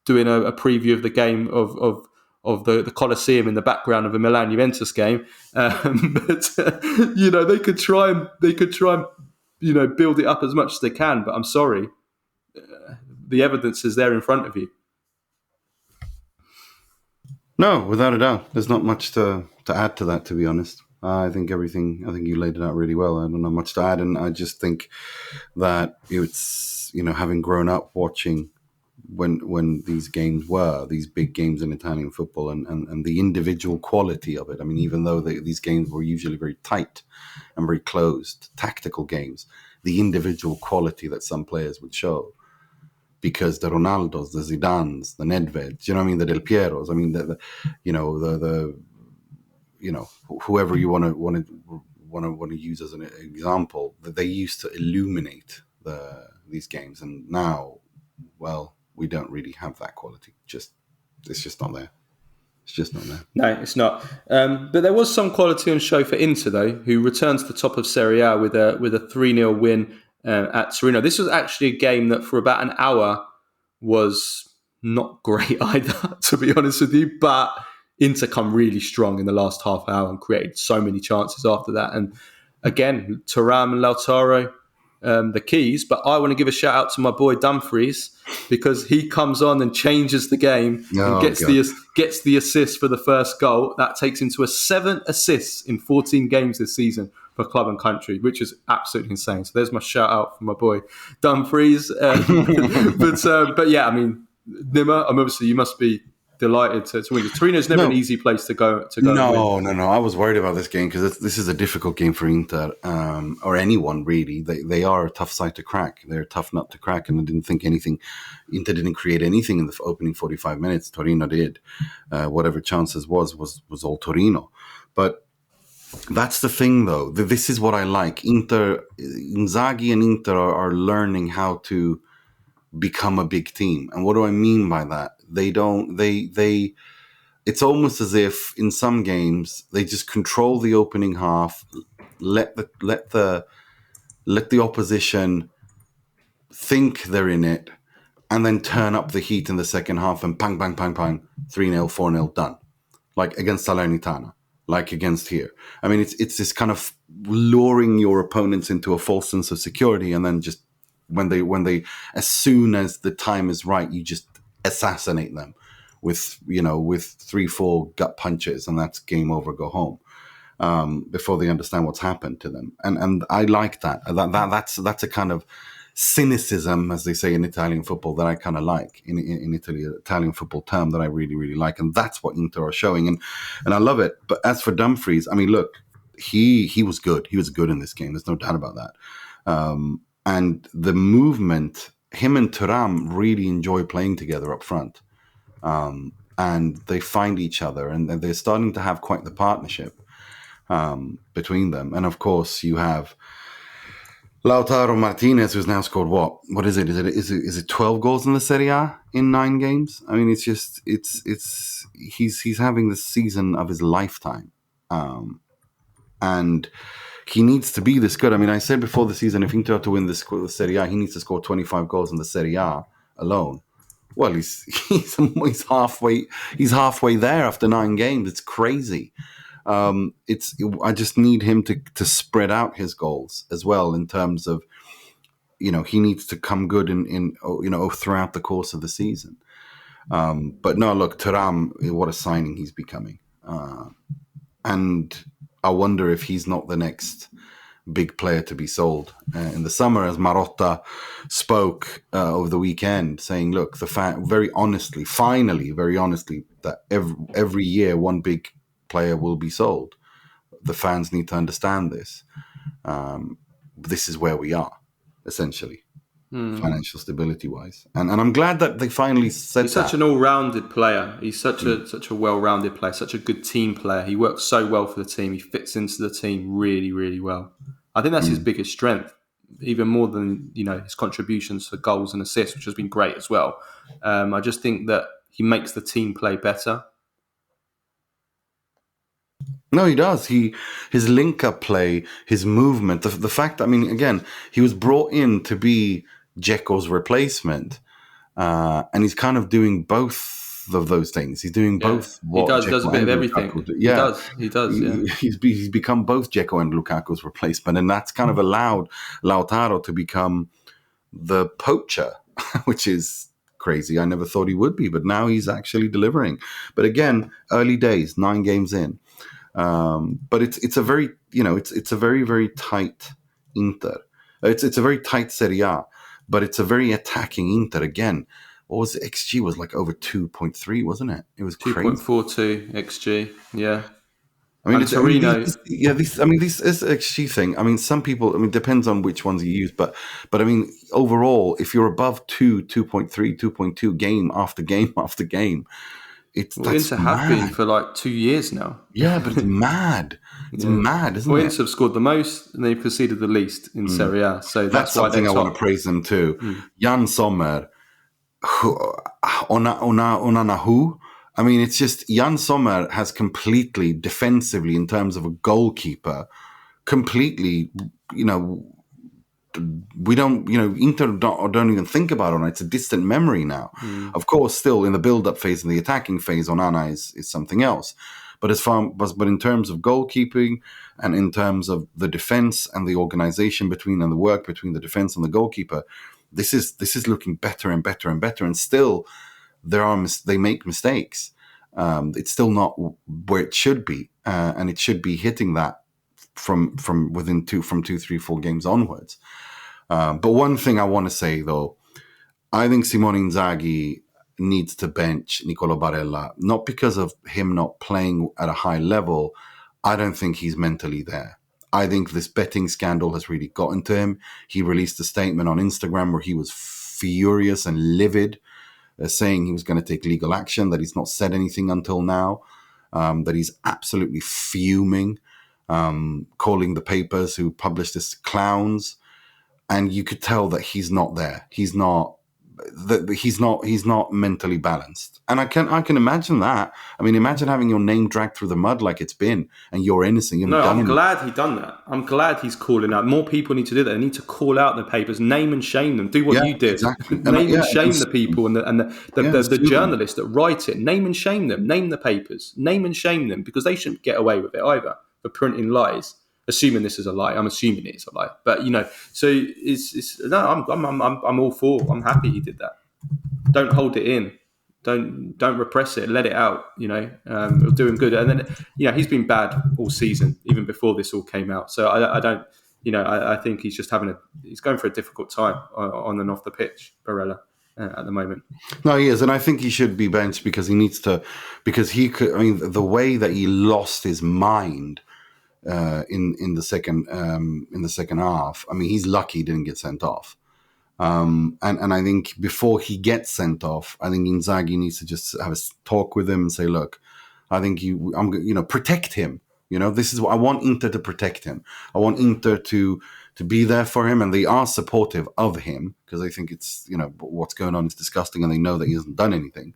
[SPEAKER 2] doing a preview of the game of the Colosseum in the background of a Milan Juventus game, but they could try and build it up as much as they can. But I'm sorry, the evidence is there in front of you.
[SPEAKER 3] No, without a doubt. There's not much to add to that, to be honest. I think you laid it out really well. I don't know much to add. And I just think that it's, having grown up watching when these games were, these big games in Italian football and the individual quality of it. I mean, even though these games were usually very tight and very closed, tactical games, the individual quality that some players would show. Because the Ronaldos, the Zidans, the Nedveds, the Del Pieros, whoever you want to use as an example, that they used to illuminate these games, and now, well, we don't really have that quality. It's just not there. It's just not there.
[SPEAKER 2] No, it's not. But there was some quality on show for Inter, though, who returns to the top of Serie A with a 3-0 win at Torino. This was actually a game that for about an hour was not great either, to be honest with you. But Inter come really strong in the last half hour and created so many chances after that. And again, Thuram and Lautaro, the keys. But I want to give a shout out to my boy Dumfries, because he comes on and changes the game and gets the assist for the first goal. That takes him to 7 assists in 14 games this season for club and country, which is absolutely insane. So there's my shout out for my boy Dumfries. But yeah, I mean, Nima, obviously you must be delighted to win. Torino's never an easy place to go.
[SPEAKER 3] No. I was worried about this game because this is a difficult game for Inter, or anyone really. They are a tough side to crack. They're a tough nut to crack, and I didn't think Inter didn't create anything in the opening 45 minutes. Torino did. Whatever chances was all Torino. But that's the thing, though. This is what I like. Inzaghi and Inter are learning how to become a big team. And what do I mean by that? It's almost as if in some games they just control the opening half, let the opposition think they're in it, and then turn up the heat in the second half and pang, pang, pang, pang, 3-0, 4-0, done. Like against Salernitana, like against here. I mean, it's this kind of luring your opponents into a false sense of security, and then just when they as soon as the time is right, you just assassinate them with 3-4 gut punches, and that's game over, go home, before they understand what's happened to them. And I like that. That's a kind of cynicism, as they say in Italian football, that I kind of like in Italy, Italian football term that I really, really like. And that's what Inter are showing. And I love it. But as for Dumfries, I mean, look, he was good. He was good in this game. There's no doubt about that. And the movement, him and Thuram really enjoy playing together up front. And they find each other, and they're starting to have quite the partnership between them. And of course, you have Lautaro Martinez, who's now scored what is it? Is it 12 goals in the Serie A in 9 games? I mean, he's having the season of his lifetime, and he needs to be this good. I mean, I said before the season, if Inter to win the Serie A, he needs to score 25 goals in the Serie A alone. Well, he's halfway there after 9 games. It's crazy. I just need him to spread out his goals as well, in terms of, he needs to come good in throughout the course of the season. But no, look, Thuram, what a signing he's becoming. And I wonder if he's not the next big player to be sold in the summer, as Marotta spoke over the weekend, saying, look, very honestly, that every year one big player will be sold. The fans need to understand this. This is where we are, essentially, financial stability wise, and I'm glad that they finally said
[SPEAKER 2] he's such an all-rounded player. He's such a well-rounded player, such a good team player. He works so well for the team. He fits into the team really, really well. I think that's his biggest strength, even more than his contributions for goals and assists, which has been great as well. I just think that he makes the team play better.
[SPEAKER 3] No, he does. His link-up play, his movement, the fact. I mean, again, he was brought in to be Dzeko's replacement, and he's kind of doing both of those things. He's doing
[SPEAKER 2] Yeah,
[SPEAKER 3] both
[SPEAKER 2] he
[SPEAKER 3] what
[SPEAKER 2] does a
[SPEAKER 3] Dzeko
[SPEAKER 2] bit of
[SPEAKER 3] and
[SPEAKER 2] everything.
[SPEAKER 3] Lukaku do.
[SPEAKER 2] He
[SPEAKER 3] Yeah,
[SPEAKER 2] does. He does. Yeah.
[SPEAKER 3] he's become both Dzeko and Lukaku's replacement, and that's kind of allowed Lautaro to become the poacher, which is crazy. I never thought he would be, but now he's actually delivering. But again, early days, 9 games in. But it's a very it's a very, very tight Inter. It's a very tight Serie A, but it's a very attacking Inter again. What was the XG? Was like over 2.3, wasn't it? It was crazy.
[SPEAKER 2] 2.42 xG. Yeah.
[SPEAKER 3] I mean,
[SPEAKER 2] And Torino.
[SPEAKER 3] this XG thing. I mean, some people. I mean, depends on which ones you use, but I mean, overall, if you're above 2.3, 2.2 game after game after game,
[SPEAKER 2] Well,
[SPEAKER 3] that's
[SPEAKER 2] Inter have been
[SPEAKER 3] mad.
[SPEAKER 2] for like 2 years now.
[SPEAKER 3] Yeah, but it's mad. It's
[SPEAKER 2] Yeah.
[SPEAKER 3] mad, isn't
[SPEAKER 2] Well,
[SPEAKER 3] it?
[SPEAKER 2] Inter have scored the most and they've conceded the least in Serie A, so
[SPEAKER 3] That's
[SPEAKER 2] that's why they're
[SPEAKER 3] something I want to
[SPEAKER 2] top.
[SPEAKER 3] praise them too. Jan Sommer, Onanahu. I mean, it's just Jan Sommer has completely defensively, in terms of a goalkeeper, completely, you know, we don't, Inter don't even think about it. It's a distant memory now. Of course, still in the build-up phase and the attacking phase, Onana is something else. But but in terms of goalkeeping and in terms of the defense and the organization and the work between the defense and the goalkeeper, this is looking better and better and better. And still, they make mistakes. It's still not where it should be, and it should be hitting that from within 2, 3, 4 games onwards. But one thing I want to say, though, I think Simone Inzaghi needs to bench Nicolo Barella, not because of him not playing at a high level. I don't think he's mentally there. I think this betting scandal has really gotten to him. He released a statement on Instagram where he was furious and livid, saying he was going to take legal action, that he's not said anything until now, that he's absolutely fuming, calling the papers who published this clowns. And you could tell that he's not there. He's not mentally balanced. And I can imagine that. I mean, imagine having your name dragged through the mud like it's been, and you're innocent. You haven't
[SPEAKER 2] No,
[SPEAKER 3] done
[SPEAKER 2] I'm
[SPEAKER 3] anything.
[SPEAKER 2] glad he done that. I'm glad he's calling out. More people need to do that. They need to call out the papers, name and shame them. Do what
[SPEAKER 3] Yeah,
[SPEAKER 2] you did.
[SPEAKER 3] exactly.
[SPEAKER 2] Name and
[SPEAKER 3] And
[SPEAKER 2] shame the people and the
[SPEAKER 3] sue them.
[SPEAKER 2] journalists that write it. Name and shame them. Name the papers. Name and shame them, because they shouldn't get away with it either for printing lies. Assuming this is a lie, I'm assuming it's a lie. But so it's no. I'm all for. I'm happy he did that. Don't hold it in. Don't repress it. Let it out. It'll do him good. And then he's been bad all season, even before this all came out. So I don't. I think he's just he's going for a difficult time on and off the pitch, Barella, at the moment.
[SPEAKER 3] No, he is, and I think he should be benched because he needs to. Because he could. I mean, the way that he lost his mind in the second half. I mean, he's lucky he didn't get sent off. And I think before he gets sent off, I think Inzaghi needs to just have a talk with him and say, "Look, I think protect him. This is what I want Inter to protect him. I want Inter to be there for him, and they are supportive of him because they think it's what's going on is disgusting, and they know that he hasn't done anything.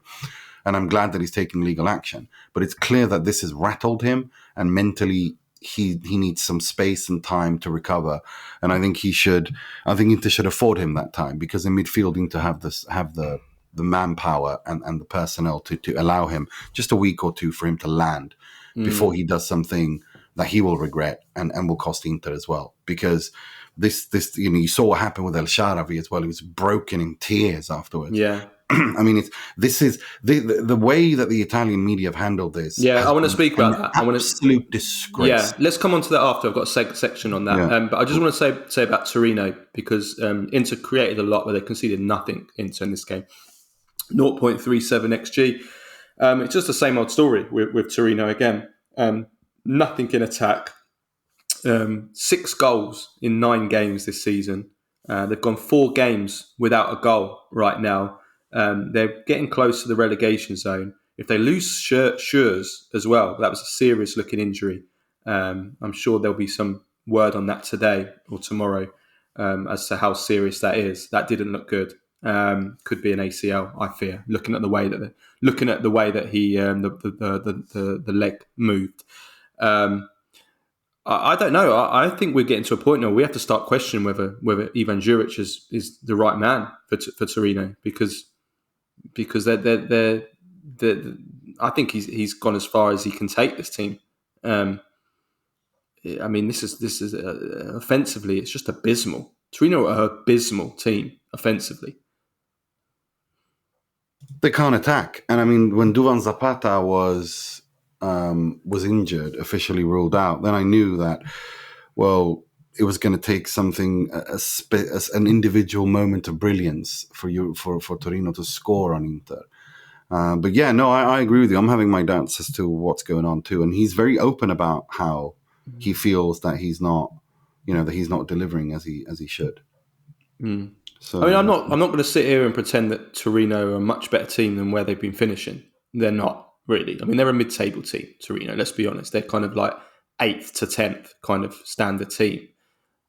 [SPEAKER 3] And I'm glad that he's taking legal action. But it's clear that this has rattled him, and mentally he needs some space and time to recover. And I think Inter should afford him that time, because in midfield Inter have the manpower and the personnel to allow him just a week or two for him to land before he does something that he will regret and will cost Inter as well. Because this you saw what happened with El Sharawi as well. He was broken in tears afterwards.
[SPEAKER 2] Yeah.
[SPEAKER 3] I mean, this is the way that the Italian media have handled this.
[SPEAKER 2] Yeah, I want to speak about that.
[SPEAKER 3] Absolute disgrace.
[SPEAKER 2] Yeah, let's come on to that after. I've got a section on that.
[SPEAKER 3] Yeah.
[SPEAKER 2] But I just want to say about Torino, because Inter created a lot, where they conceded nothing in this game. 0.37 xG. It's just the same old story with Torino again. Nothing in attack. 6 goals in 9 games this season. They've gone 4 games without a goal right now. They're getting close to the relegation zone. If they lose Schürrle as well, that was a serious looking injury. I'm sure there'll be some word on that today or tomorrow as to how serious that is. That didn't look good. Could be an ACL, I fear. Looking at the way that he the leg moved. I don't know. I think we're getting to a point now where we have to start questioning whether Ivan Juric is the right man for Torino because they're I think he's gone as far as he can take this team. I mean, this is offensively, it's just abysmal. Torino are an abysmal team offensively.
[SPEAKER 3] They can't attack, and I mean, when Duvan Zapata was injured, officially ruled out, then I knew that, well, it was going to take something, an individual moment of brilliance for Torino to score on Inter. But yeah, no, I agree with you. I'm having my doubts as to what's going on too, and he's very open about how he feels that he's not, that he's not delivering as he should.
[SPEAKER 2] Mm. So, I mean, I'm not going to sit here and pretend that Torino are a much better team than where they've been finishing. They're not really. I mean, they're a mid-table team. Torino, let's be honest, they're kind of like 8th to 10th kind of standard team.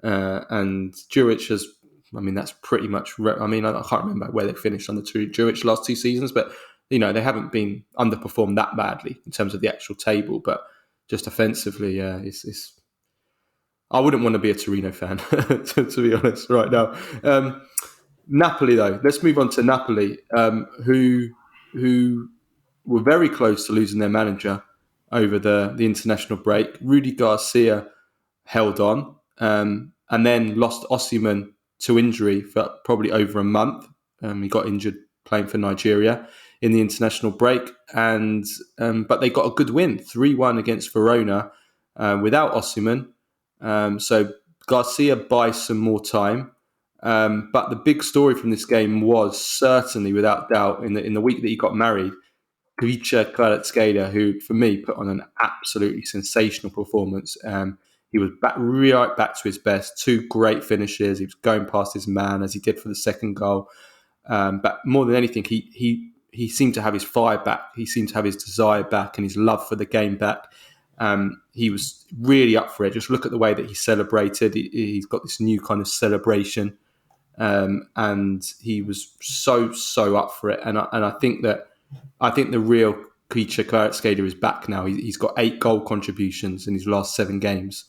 [SPEAKER 2] And Juric has, I mean, that's pretty much. I mean, I can't remember where they finished on the Juric last 2 seasons, but they haven't been underperformed that badly in terms of the actual table. But just offensively, it's I wouldn't want to be a Torino fan, to be honest, right now. Napoli, though, let's move on to Napoli, who were very close to losing their manager over the international break. Rudy Garcia held on and then lost Osimhen to injury for probably over a month. He got injured playing for Nigeria in the international break, but they got a good win, 3-1 against Verona without Osimhen. So Garcia buys some more time. But the big story from this game was certainly, without doubt, in the week that he got married, Khvicha Kvaratskhelia, who for me put on an absolutely sensational performance. He was right back to his best. 2 great finishes. He was going past his man as he did for the second goal. But more than anything, he seemed to have his fire back. He seemed to have his desire back and his love for the game back. He was really up for it. Just look at the way that he celebrated. He's got this new kind of celebration, and he was so up for it. And I think the real Khvicha Kvaratskhelia is back now. He's got 8 goal contributions in his last 7 games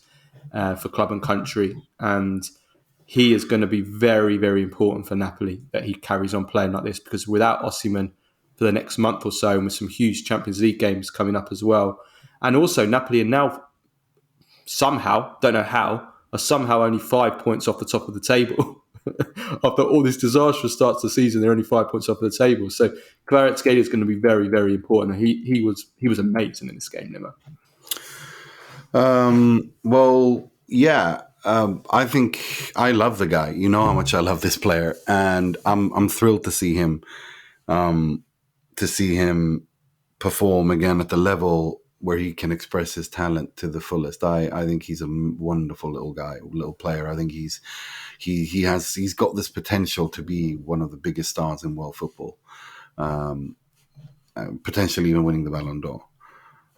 [SPEAKER 2] for club and country, and he is going to be very, very important for Napoli that he carries on playing like this, because without Osimhen for the next month or so, and with some huge Champions League games coming up as well. And also, Napoli are now somehow, don't know how, are somehow only 5 points off the top of the table. After all this disastrous start to the season, they're only 5 points off the table. So Kvaratskhelia is going to be very, very important. He was amazing in this game, Nima.
[SPEAKER 3] Well, yeah. I think I love the guy. You know how much I love this player, and I'm thrilled to see him perform again at the level where he can express his talent to the fullest. I think he's a wonderful little player. I think he's got this potential to be one of the biggest stars in world football, potentially even winning the Ballon d'Or.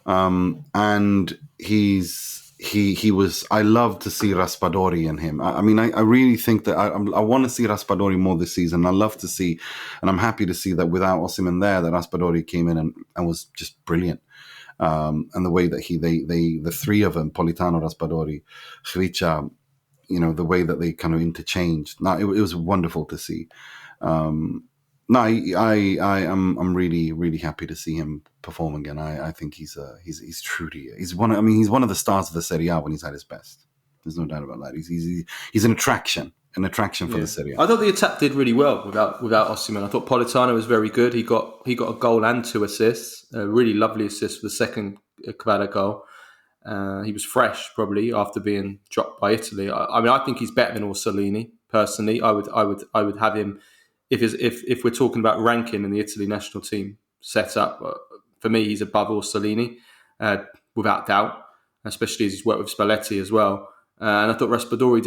[SPEAKER 3] And he was. I love to see Raspadori in him. I mean, I really think that I want to see Raspadori more this season. I love to see, and I'm happy to see that without Osimhen there, that Raspadori came in and was just brilliant. And the way that the 3 of them, Politano, Raspadori, Khvicha, the way that they kind of interchanged. Now it was wonderful to see. I'm really, really happy to see him perform again. I think he's truly one of the stars of the Serie A when he's at his best. There's no doubt about that. He's an attraction for the Serie A.
[SPEAKER 2] I thought the attack did really well without Osimhen. I thought Politano was very good. He got a goal and 2 assists. A really lovely assist for the second Kvara goal. He was fresh probably after being dropped by Italy. I mean, I think he's better than Orsolini personally. I would have him if we're talking about ranking in the Italy national team setup. For me, he's above Orsolini without doubt, especially as he's worked with Spalletti as well. And I thought Raspadori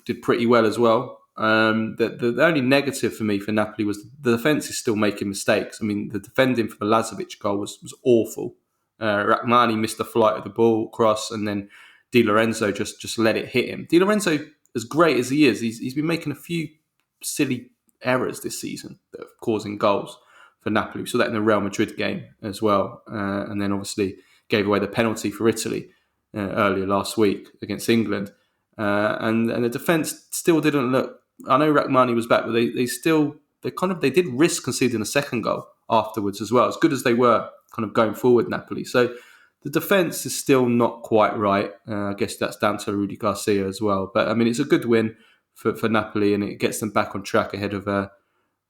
[SPEAKER 2] did pretty well as well. The only negative for me for Napoli was the defence is still making mistakes. I mean, the defending for the Lazovic goal was awful. Rachmani missed the flight of the ball cross, and then Di Lorenzo just let it hit him. Di Lorenzo, as great as he is, he's been making a few silly errors this season that are causing goals for Napoli. We saw that in the Real Madrid game as well, and then obviously gave away the penalty for Italy. earlier last week against England, and the defence still didn't look. I know Rachmani was back, but they did risk conceding a second goal afterwards as well. As good as they were, kind of going forward, Napoli. So the defence is still not quite right. I guess that's down to Rudi Garcia as well. But I mean, it's a good win for Napoli, and it gets them back on track ahead of the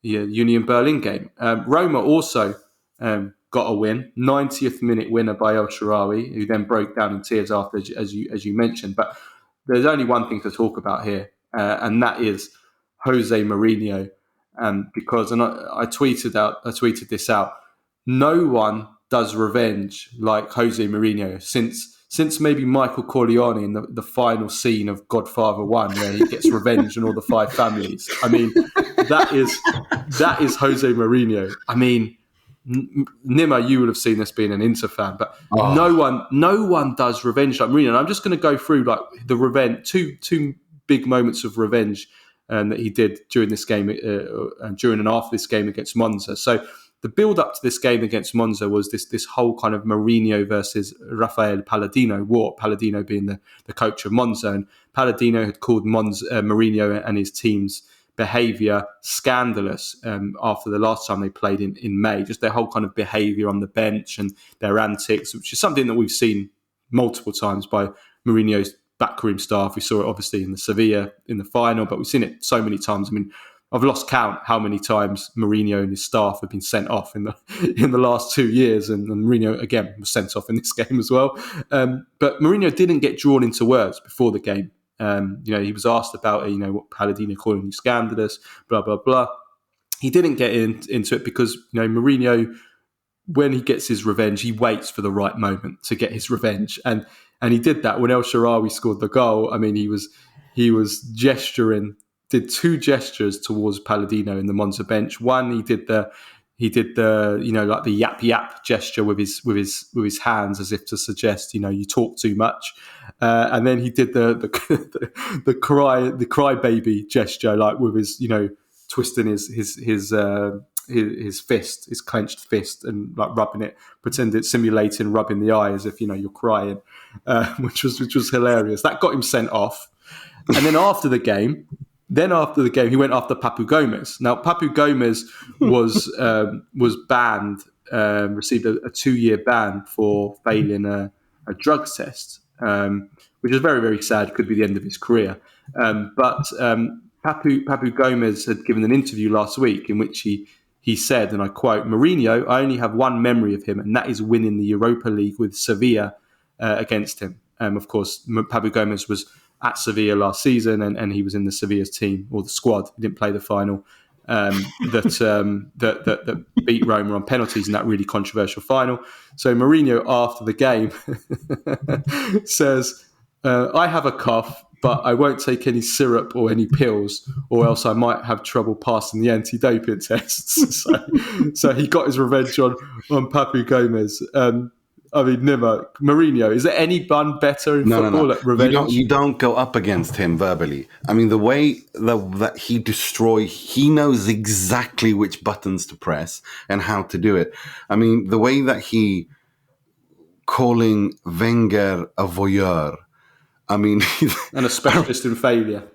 [SPEAKER 2] Union Berlin game. Roma also got a win, 90th minute winner by El Shaarawy, who then broke down in tears after, as you mentioned. But there's only one thing to talk about here, and that is José Mourinho. Because I tweeted this out. No one does revenge like José Mourinho since maybe Michael Corleone in the final scene of Godfather 1, where he gets revenge on all the 5 families. I mean, that is José Mourinho. I mean, Nima, you would have seen this being an Inter fan, but no one does revenge like Mourinho. And I'm just going to go through like the revenge, two big moments of revenge that he did during this game, during and after this game against Monza. So the build-up to this game against Monza was this whole kind of Mourinho versus Rafael Palladino war, Palladino being the coach of Monza. And Palladino had called Mourinho and his team's behaviour scandalous after the last time they played in May. Just their whole kind of behaviour on the bench and their antics, which is something that we've seen multiple times by Mourinho's backroom staff. We saw it obviously in the Sevilla in the final, but we've seen it so many times. I mean, I've lost count how many times Mourinho and his staff have been sent off in the last 2 years, and Mourinho again was sent off in this game as well. But Mourinho didn't get drawn into words before the game. He was asked about what Palladino calling you scandalous, blah blah blah. He didn't get into it because Mourinho, when he gets his revenge, he waits for the right moment to get his revenge, and he did that when El Shaarawy scored the goal. I mean, he was gesturing. Did 2 gestures towards Palladino in the Monza bench. One, he did the like the yap yap gesture with his hands, as if to suggest you talk too much, and then he did the cry baby gesture, like with his twisting his fist, his clenched fist, and like rubbing it, simulating rubbing the eye as if you're crying, which was hilarious. That got him sent off, and then after the game, he went after Papu Gomez. Now, Papu Gomez was banned, received a 2-year ban for failing a drug test, which is very, very sad. Could be the end of his career. But Papu Gomez had given an interview last week in which he said, and I quote, "Mourinho, I only have one memory of him, and that is winning the Europa League with Sevilla against him." Of course, Papu Gomez was at Sevilla last season, and he was in the Sevilla's team or the squad. He didn't play the final that beat Roma on penalties in that really controversial final. So Mourinho, after the game, says, "I have a cough, but I won't take any syrup or any pills, or else I might have trouble passing the anti-doping tests." So he got his revenge on Papu Gomez. I mean, Nima, Mourinho, is there anyone better in football at revenge?
[SPEAKER 3] You don't go up against him verbally. I mean, the way that he knows exactly which buttons to press and how to do it. I mean, the way that he calling Wenger a voyeur. I mean,
[SPEAKER 2] and a specialist in failure.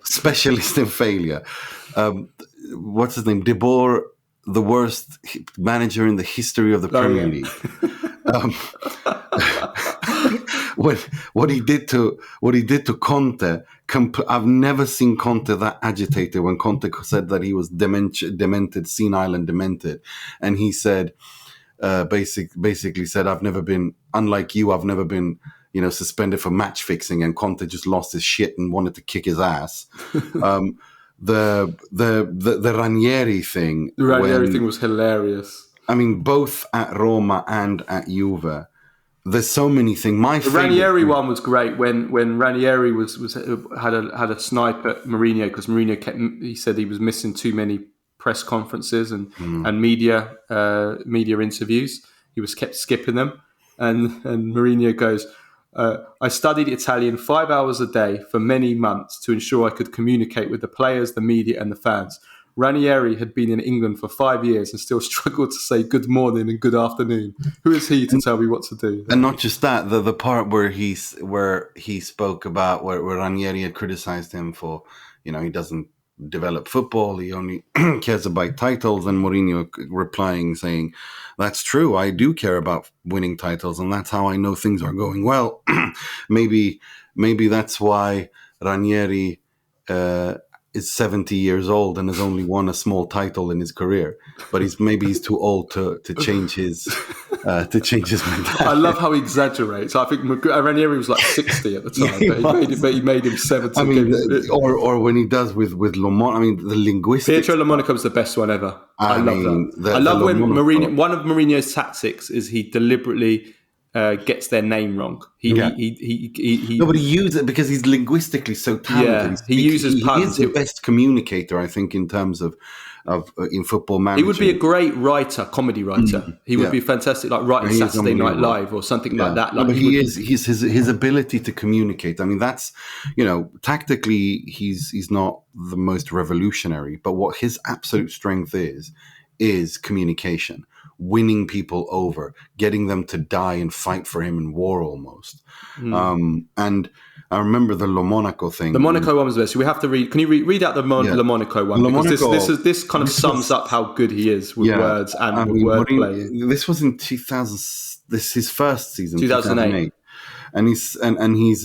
[SPEAKER 3] What's his name? De Boer, the worst manager in the history of the Premier League. What he did to Conte, I've never seen Conte that agitated when Conte said that he was demented, senile and demented, and he said, basically said, "I've never been, unlike you, I've never been, suspended for match fixing," and Conte just lost his shit and wanted to kick his ass. The Ranieri thing.
[SPEAKER 2] The Ranieri thing was hilarious.
[SPEAKER 3] I mean, both at Roma and at Juve, there's so many things.
[SPEAKER 2] The Ranieri one was great when Ranieri had a snipe at Mourinho, because Mourinho he said he was missing too many press conferences and media interviews. He was kept skipping them, and Mourinho goes, "I studied Italian 5 hours a day for many months to ensure I could communicate with the players, the media, and the fans. Ranieri had been in England for 5 years and still struggled to say good morning and good afternoon. Who is he to tell me what to do?
[SPEAKER 3] And not just that, the part where he spoke about where Ranieri had criticized him for, he doesn't develop football, he only cares about titles, and Mourinho replying saying, that's true, I do care about winning titles, and that's how I know things are going well. maybe that's why Ranieri is 70 years old and has only won a small title in his career, but he's too old to change his mentality.
[SPEAKER 2] I love how he exaggerates. I think Ranieri was like 60 at the time, but he made him 70.
[SPEAKER 3] I mean, or when he does with Lomon. I mean, the linguistics.
[SPEAKER 2] Pietro Lomonaco is the best one ever. I love that. I love when Mourinho. One of Mourinho's tactics is he deliberately gets their name wrong.
[SPEAKER 3] No, but he uses it because he's linguistically so talented.
[SPEAKER 2] Yeah, he uses puns.
[SPEAKER 3] He is the best communicator, I think, in terms of in football management.
[SPEAKER 2] He would be a great writer, comedy writer. He would be fantastic, like writing Saturday Night Live or something like that. Like,
[SPEAKER 3] but his ability to communicate. I mean, that's, tactically he's not the most revolutionary, but what his absolute strength is communication. Winning people over, getting them to die and fight for him in war almost. And I remember the Monaco thing.
[SPEAKER 2] The Monaco one was the best. So we have to read. Can you read out the Monaco one? Because this kind of sums up how good he is with words and with wordplay.
[SPEAKER 3] This was in 2000. This is his first season,
[SPEAKER 2] 2008.
[SPEAKER 3] And he's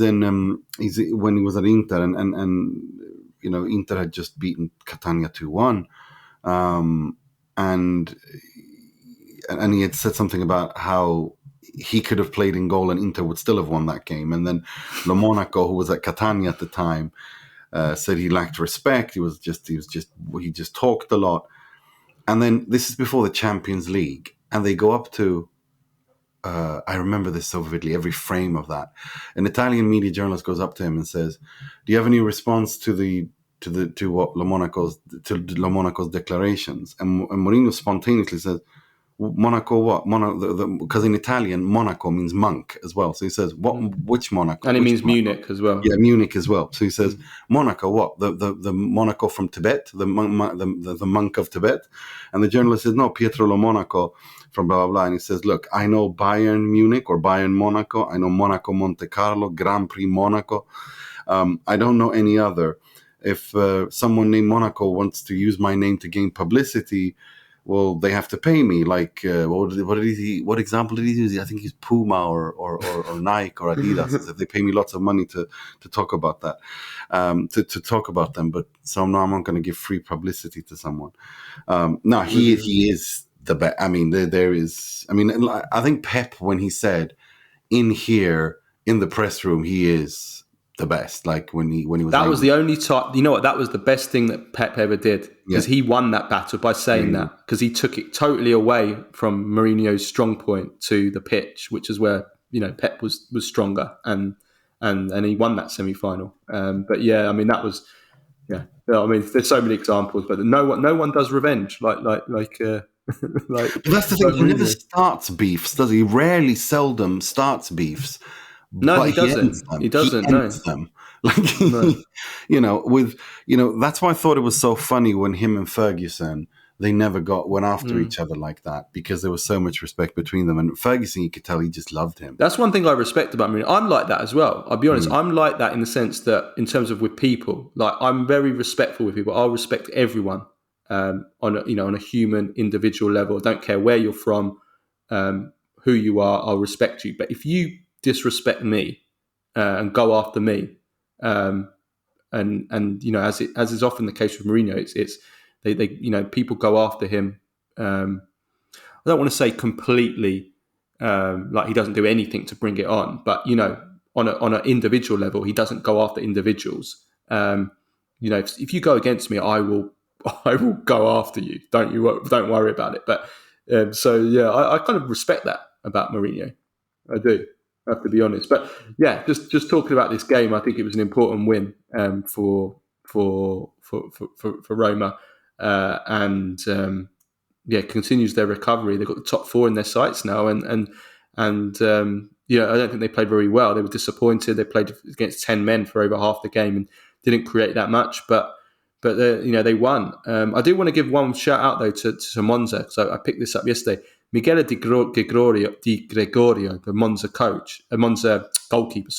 [SPEAKER 3] when he was at Inter and Inter had just beaten Catania 2-1, and he had said something about how he could have played in goal and Inter would still have won that game. And then Monaco, who was at Catania at the time, said he lacked respect. He just talked a lot. And then this is before the Champions League, and they go up to. I remember this so vividly. Every frame of that, an Italian media journalist goes up to him and says, "Do you have any response to what Monaco's declarations?" And Mourinho spontaneously says, Monaco what? Because in Italian, Monaco means monk as well. So he says, which Monaco?
[SPEAKER 2] And it means
[SPEAKER 3] Monaco?
[SPEAKER 2] Munich as well.
[SPEAKER 3] Yeah, Munich as well. So he says, Monaco what? The Monaco from Tibet, the monk of Tibet? And the journalist says, no, Pietro Lo Monaco from blah, blah, blah. And he says, look, I know Bayern Munich or Bayern Monaco. I know Monaco Monte Carlo, Grand Prix Monaco. I don't know any other. If someone named Monaco wants to use my name to gain publicity, well, they have to pay me. Like, what example did he use? I think he's Puma or Nike or Adidas. If they pay me lots of money to talk about that, to talk about them. But so now I'm not going to give free publicity to someone. No, he is the best. I mean, there is. I mean, I think Pep, when he said in the press room, he is the best. Like when he was.
[SPEAKER 2] That was the only time. You know what? That was the best thing that Pep ever did, because he won that battle by saying that, because he took it totally away from Mourinho's strong point to the pitch, which is where Pep was stronger, and he won that semi-final. But yeah, I mean that was I mean, there's so many examples, but no one does revenge like.
[SPEAKER 3] But that's the thing. He never starts beefs, does he? Rarely, seldom starts beefs.
[SPEAKER 2] No, he doesn't. He doesn't.
[SPEAKER 3] Ends them. Like, that's why I thought it was so funny when him and Ferguson, they never went after each other like that, because there was so much respect between them. And Ferguson, you could tell he just loved him.
[SPEAKER 2] That's one thing I respect about me. I'm like that as well. I'll be honest. I'm like that in the sense that, in terms of with people, like I'm very respectful with people. I'll respect everyone on a human, individual level. I don't care where you're from, who you are. I'll respect you. But if you disrespect me and go after me, and as is often the case with Mourinho, it's they people go after him. I don't want to say completely like he doesn't do anything to bring it on, but on an individual level, he doesn't go after individuals. If you go against me, I will go after you. Don't worry about it. But I kind of respect that about Mourinho. I do. I have to be honest, but yeah, just talking about this game, I think it was an important win for Roma, and continues their recovery. They've got the top four in their sights now, and I don't think they played very well. They were disappointed. They played against 10 men for over half the game and didn't create that much. But but they won. I do want to give one shout out though to Monza. So I picked this up yesterday. Miguel Di Gregorio, the Monza coach, Monza goalkeeper,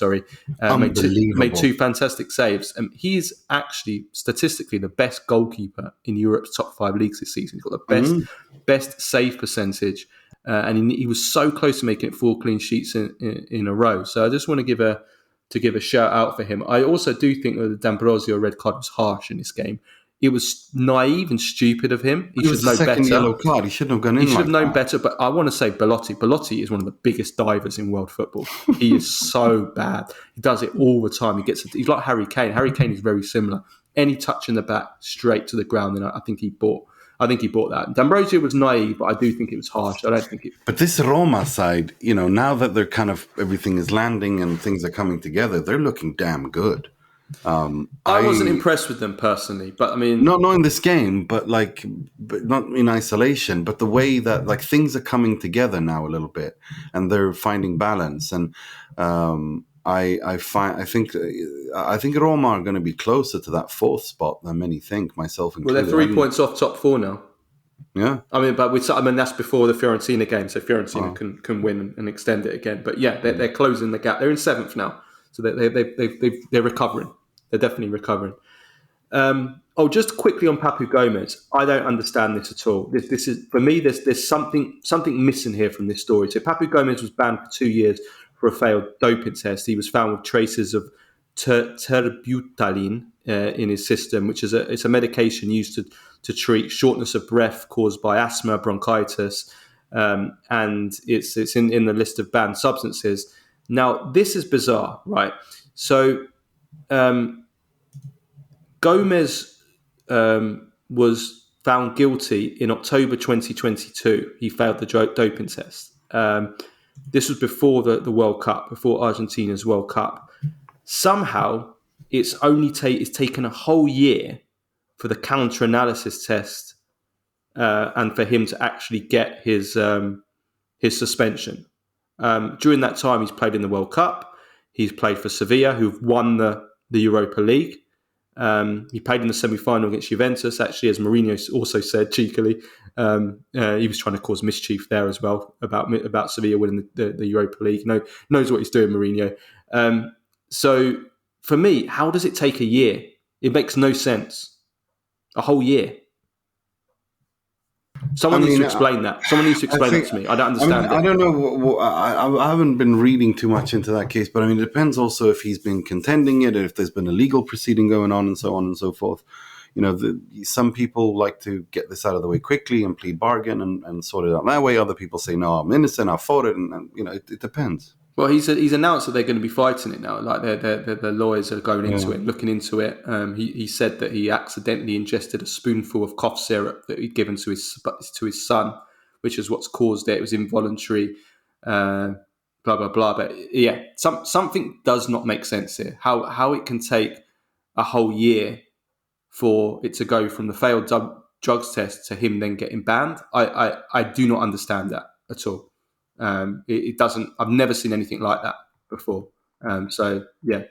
[SPEAKER 2] made two fantastic saves. He's actually statistically the best goalkeeper in Europe's top 5 leagues this season. He's got the best save percentage, and he was so close to making it 4 clean sheets in a row. So I just want to give a shout out for him. I also do think that the D'Ambrosio red card was harsh in this game. It was naive and stupid of him. He should know better.
[SPEAKER 3] Yellow card. He shouldn't have gone in.
[SPEAKER 2] He should have known better. But I want to say Belotti. Belotti is one of the biggest divers in world football. He is so bad. He does it all the time. He's like Harry Kane. Harry Kane is very similar. Any touch in the back, straight to the ground. And I think he bought that. D'Ambrosio was naive, but I do think it was harsh. I don't think it.
[SPEAKER 3] But this Roma side, now that they're kind of everything is landing and things are coming together, they're looking damn good.
[SPEAKER 2] I wasn't impressed with them personally, but I mean,
[SPEAKER 3] not in this game, but not in isolation, but the way that things are coming together now a little bit, and they're finding balance. And I think Roma are going to be closer to that 4th spot than many think, myself included.
[SPEAKER 2] Well, they're 3 points off top 4 now.
[SPEAKER 3] Yeah,
[SPEAKER 2] I mean, that's before the Fiorentina game, so Fiorentina can win and extend it again. But yeah, they're closing the gap. They're in 7th now, so they're recovering. They're definitely recovering. Just quickly on Papu Gomez, I don't understand this at all. This is for me. There's something missing here from this story. So Papu Gomez was banned for 2 years for a failed doping test. He was found with traces of terbutaline in his system, which is it's a medication used to treat shortness of breath caused by asthma, bronchitis, and it's in the list of banned substances. Now, this is bizarre, right? So Gomez was found guilty in October 2022. He failed the doping test. This was before the World Cup, before Argentina's World Cup. Somehow, it's taken a whole year for the counter-analysis test and for him to actually get his suspension. During that time, he's played in the World Cup. He's played for Sevilla, who've won the Europa League. He played in the semi-final against Juventus, actually, as Mourinho also said cheekily. He was trying to cause mischief there as well about Sevilla winning the Europa League. Knows what he's doing, Mourinho. So for me, how does it take a year? It makes no sense. A whole year. Someone needs to explain that. Someone needs to explain that to me. I don't understand it.
[SPEAKER 3] I don't know. I haven't been reading too much into that case, but I mean, it depends also if he's been contending it, or if there's been a legal proceeding going on, and so on and so forth. Some people like to get this out of the way quickly and plead bargain and sort it out that way. Other people say, no, I'm innocent, I fought it, and it depends.
[SPEAKER 2] Well, he's announced that they're going to be fighting it now. Like the lawyers are going into it, looking into it. He said that he accidentally ingested a spoonful of cough syrup that he'd given to his son, which is what's caused it. It was involuntary, blah blah blah. But yeah, something does not make sense here. How it can take a whole year for it to go from the failed drugs test to him then getting banned. I do not understand that at all. It doesn't. I've never seen anything like that before. So yeah,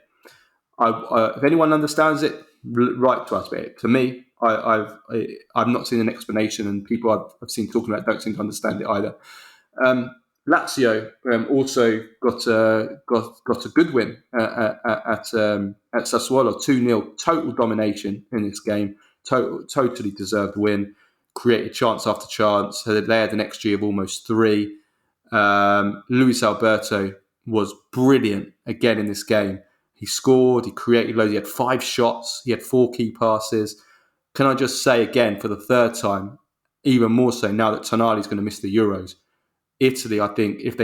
[SPEAKER 2] if anyone understands it, write to us. But to me, I've not seen an explanation, and people I've seen talking about it don't seem to understand it either. Lazio also got a good win at Sassuolo, 2-0, total domination in this game, totally deserved win, created chance after chance. They had an XG of almost 3. Luis Alberto was brilliant again in this game. He scored, he created loads, he had 5 shots, he had 4 key passes. Can I just say again for the 3rd time, even more so now that Tonali's going to miss the Euros, Italy, I think, if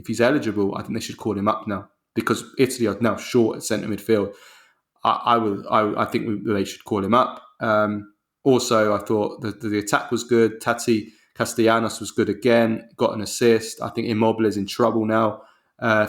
[SPEAKER 2] he's eligible, I think they should call him up now, because Italy are now short at centre midfield. I think they should call him up. Also, I thought the attack was good. Tati Castellanos was good again, got an assist. I think Immobile is in trouble now.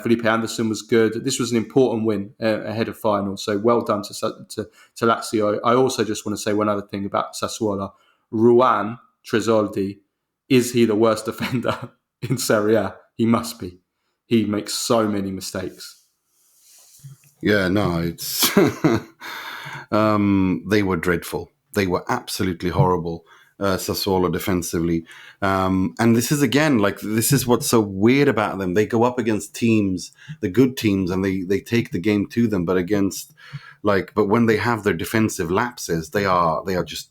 [SPEAKER 2] Felipe Anderson was good. This was an important win ahead of final, so well done to Lazio. I also just want to say one other thing about Sassuolo. Ruan Tresoldi, is he the worst defender in Serie A? He must be. He makes so many mistakes.
[SPEAKER 3] Yeah, no, it's They were dreadful. They were absolutely horrible. Sassuolo defensively. And this is again, this is what's so weird about them. They go up against teams, the good teams, and they take the game to them. But but when they have their defensive lapses, they just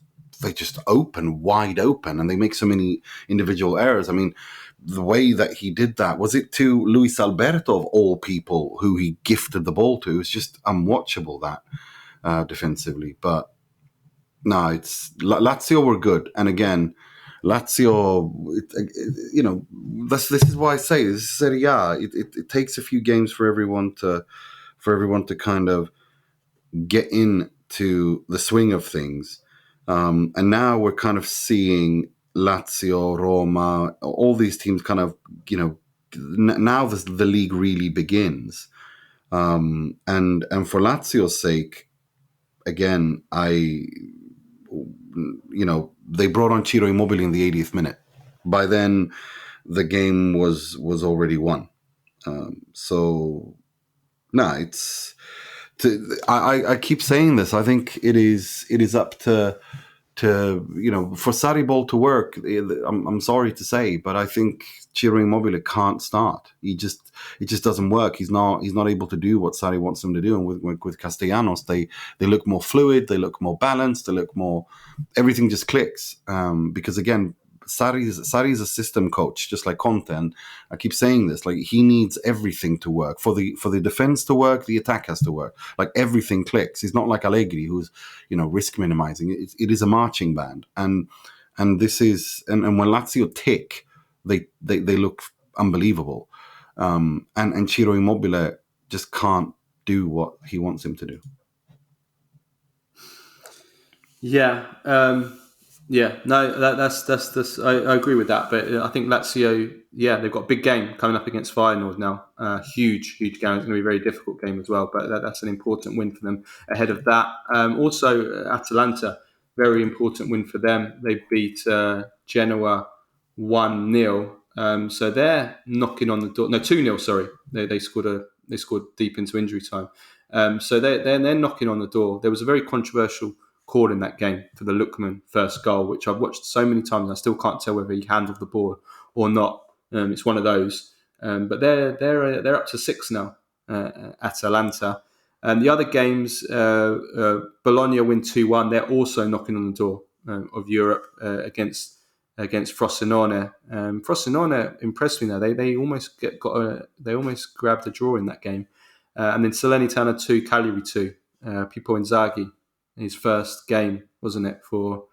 [SPEAKER 3] wide open, and they make so many individual errors. I mean, the way that he did that, was it to Luis Alberto of all people, who he gifted the ball to? It's just unwatchable, that defensively. But no, it's Lazio were good, and again, Lazio, this is why I say this is Serie A. It takes a few games for everyone to kind of get into the swing of things, and now we're kind of seeing Lazio, Roma, all these teams kind of, now the league really begins, and for Lazio's sake, again, they brought on Ciro Immobile in the 80th minute. By then, the game was already won. I keep saying this. I think it is up to for Sarri ball to work. I'm sorry to say, but I think Ciro Immobile can't start. It just doesn't work. He's not able to do what Sarri wants him to do. And with Castellanos, they look more fluid, they look more balanced, they look more. Everything just clicks. Because again, Sarri's a system coach, just like Conte. And I keep saying this, he needs everything to work. For the defense to work, the attack has to work. Everything clicks. He's not like Allegri, who's risk minimizing. It is a marching band, and this is and when Lazio tick, they look unbelievable. And Ciro Immobile just can't do what he wants him to do.
[SPEAKER 2] Yeah. No, that's I agree with that. But I think Lazio, they've got a big game coming up against Feyenoord now. Huge game. It's going to be a very difficult game as well. But that's an important win for them. Ahead of that, also Atalanta, very important win for them. They beat Genoa 1-0. So they're knocking on the door. No, 2-0. Sorry, they scored deep into injury time. So they're knocking on the door. There was a very controversial call in that game for the Lookman first goal, which I've watched so many times and I still can't tell whether he handled the ball or not. It's one of those. But they're up to 6 now, Atalanta. And the other games, Bologna win 2-1. They're also knocking on the door of Europe against Frosinone. Frosinone impressed me now. They almost they almost grabbed a draw in that game. And then Salernitana 2, Cagliari 2. Pippo Inzaghi, his first game, wasn't it, for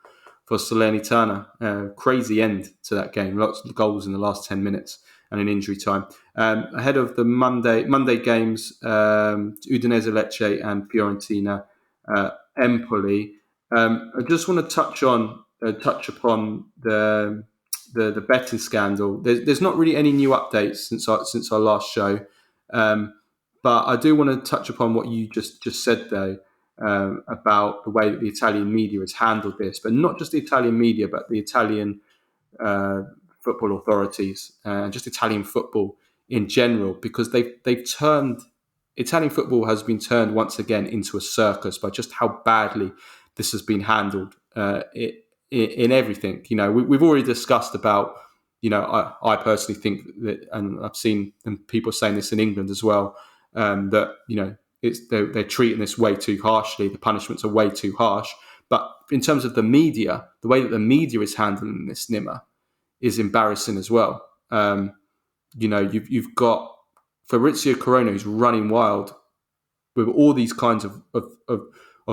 [SPEAKER 2] Salernitana? Crazy end to that game. Lots of goals in the last 10 minutes and in injury time. Ahead of the Monday games, Udinese, Lecce and Fiorentina, Empoli. I just want to touch upon the betting scandal. There's not really any new updates since our last show, but I do want to touch upon what you just said though. About the way that the Italian media has handled this, but not just the Italian media, but the Italian football authorities and just Italian football in general, because they've turned Italian football has been turned once again into a circus by just how badly this has been handled in everything. We've already discussed about. I personally think that, and I've seen people saying this in England as well, that they're treating this way too harshly. The punishments are way too harsh. But in terms of the media, the way that the media is handling this, Nima, is embarrassing as well. You've got Fabrizio Corona who's running wild with all these kinds of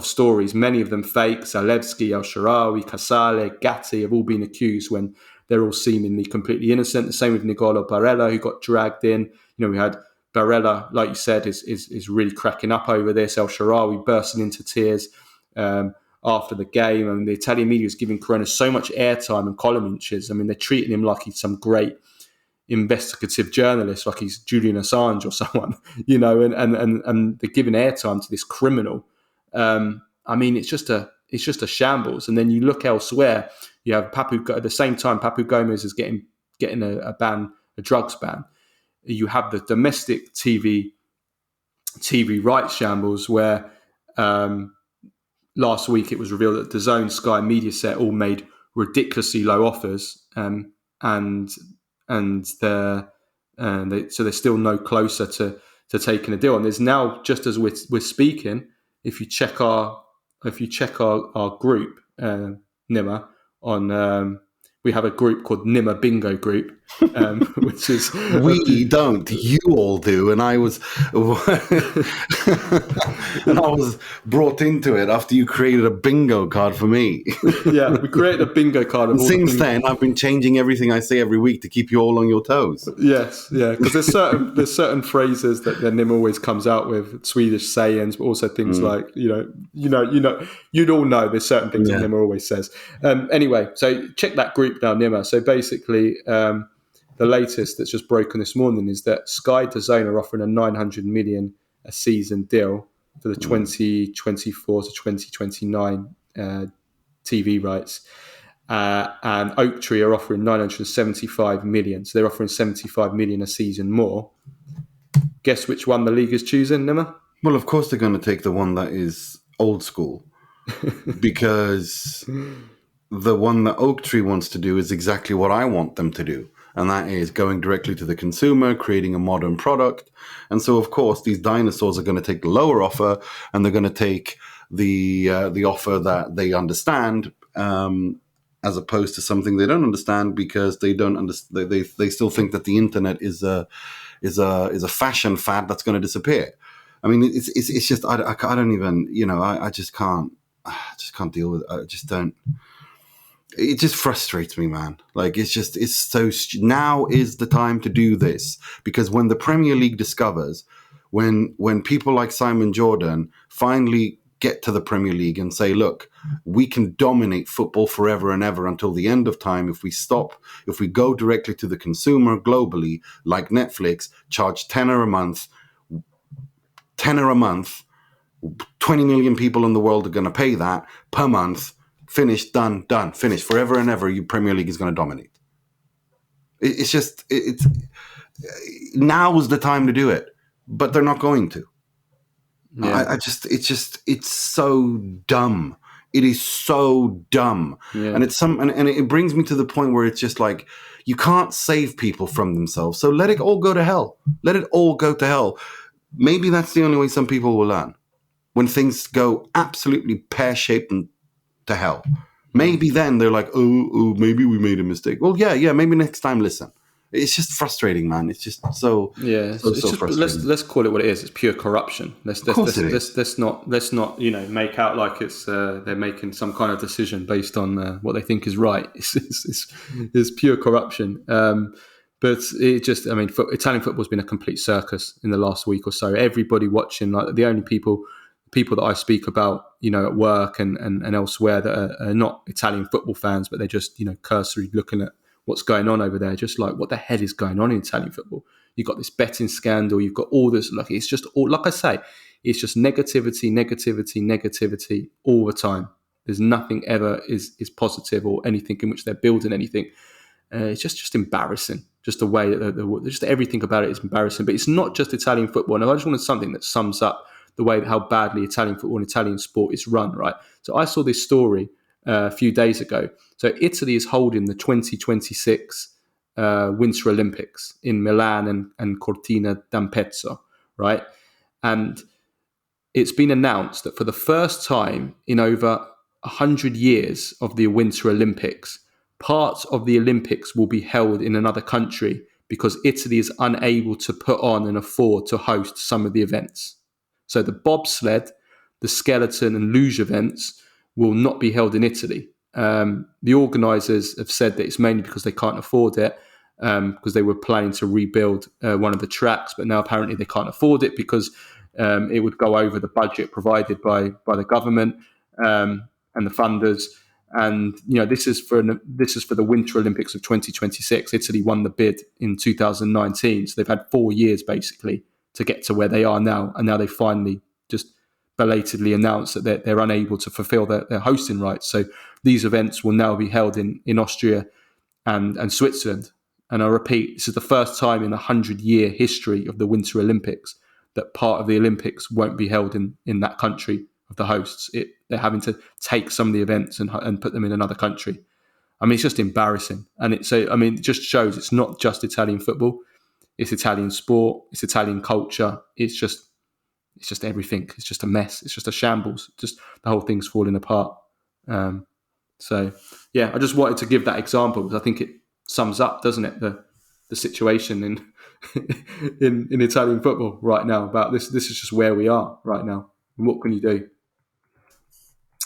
[SPEAKER 2] stories, many of them fake. Zalewski, El Shaarawy, Casale, Gatti have all been accused when they're all seemingly completely innocent. The same with Nicolo Barella, who got dragged in. We had Barella, like you said, is really cracking up over this. El Shaarawy bursting into tears after the game. And the Italian media is giving Corona so much airtime and column inches. I mean, they're treating him like he's some great investigative journalist, like he's Julian Assange or someone, and they're giving airtime to this criminal. I mean, it's just a shambles. And then you look elsewhere, you have at the same time, Papu Gomez is getting a drugs ban. You have the domestic TV rights shambles where last week it was revealed that DAZN, Sky, Mediaset all made ridiculously low offers, and so they're still no closer to taking a deal. And there's now, just as we're speaking, if you check our group, Nima, on we have a group called Nima Bingo Group, which is
[SPEAKER 3] we don't. You all do, and I was and I was brought into it after you created a bingo card for me.
[SPEAKER 2] Yeah, we created a bingo card.
[SPEAKER 3] And since then, I've been changing everything I say every week to keep you all on your toes.
[SPEAKER 2] Yes, yeah, because there's certain phrases that Nim always comes out with, Swedish sayings, but also things like you'd all know there's certain things that Nima always says. Anyway, so check that group now, Nima. So basically, the latest that's just broken this morning is that Sky DAZN are offering a 900 million a season deal for the 2024 to 2029 TV rights. And Oaktree are offering 975 million. So they're offering 75 million a season more. Guess which one the league is choosing, Nima?
[SPEAKER 3] Well, of course they're going to take the one that is old school. Because the one that Oaktree wants to do is exactly what I want them to do. And that is going directly to the consumer, creating a modern product. And so, of course, these dinosaurs are going to take the lower offer, and they're going to take the offer that they understand, as opposed to something they don't understand because they don't understand. They still think that the internet is a fashion fad that's going to disappear. I mean, it's just I don't even I just can't deal with it. I just don't. It just frustrates me, man. Like, it's so... Now is the time to do this. Because when the Premier League discovers, when people like Simon Jordan finally get to the Premier League and say, look, we can dominate football forever and ever until the end of time if we go directly to the consumer globally, like Netflix, charge tenner a month, 20 million people in the world are going to pay that per month. Finished, done, finished. Forever and ever, your Premier League is going to dominate. It's now is the time to do it, but they're not going to. Yeah. It's so dumb. It is so dumb, and it brings me to the point where it's just like you can't save people from themselves. So let it all go to hell. Let it all go to hell. Maybe that's the only way some people will learn when things go absolutely pear-shaped and to hell. Maybe then they're like, oh, maybe we made a mistake. Well, yeah, maybe next time listen. It's just frustrating, man. It's just so frustrating.
[SPEAKER 2] Let's call it what it is. It's pure corruption. Let's not make out like it's they're making some kind of decision based on what they think is right. It's pure corruption. But it just, I mean, Italian football's been a complete circus in the last week or so. Everybody watching, like the only people that I speak about, at work and elsewhere that are not Italian football fans, but they're just, cursory looking at what's going on over there. Just like, what the hell is going on in Italian football? You've got this betting scandal. You've got all this, like, it's just all, like I say, it's just negativity all the time. There's nothing ever is positive or anything in which they're building anything. It's just embarrassing. Just the way that just everything about it is embarrassing. But it's not just Italian football. And I just wanted something that sums up the way how badly Italian football and Italian sport is run, right? So I saw this story a few days ago. So Italy is holding the 2026 Winter Olympics in Milan and Cortina d'Ampezzo, right? And it's been announced that for the first time in over 100 years of the Winter Olympics, parts of the Olympics will be held in another country because Italy is unable to put on and afford to host some of the events. So the bobsled, the skeleton and luge events will not be held in Italy. The organisers have said that it's mainly because they can't afford it, because they were planning to rebuild one of the tracks, but now apparently they can't afford it because it would go over the budget provided by the government and the funders. And this is for the Winter Olympics of 2026. Italy won the bid in 2019, so they've had 4 years basically to get to where they are now, and now they finally just belatedly announced that they're unable to fulfill their hosting rights. So these events will now be held in Austria and Switzerland. And I repeat, this is the first time in the 100-year history of the Winter Olympics that part of the Olympics won't be held in that country of the hosts. They're having to take some of the events and put them in another country. I mean, it's just embarrassing. And it just shows it's not just Italian football. It's Italian sport. It's Italian culture. It's just everything. It's just a mess. It's just a shambles. Just the whole thing's falling apart. So yeah, I just wanted to give that example because I think it sums up, doesn't it, the situation in Italian football right now. About this is just where we are right now. And what can you do?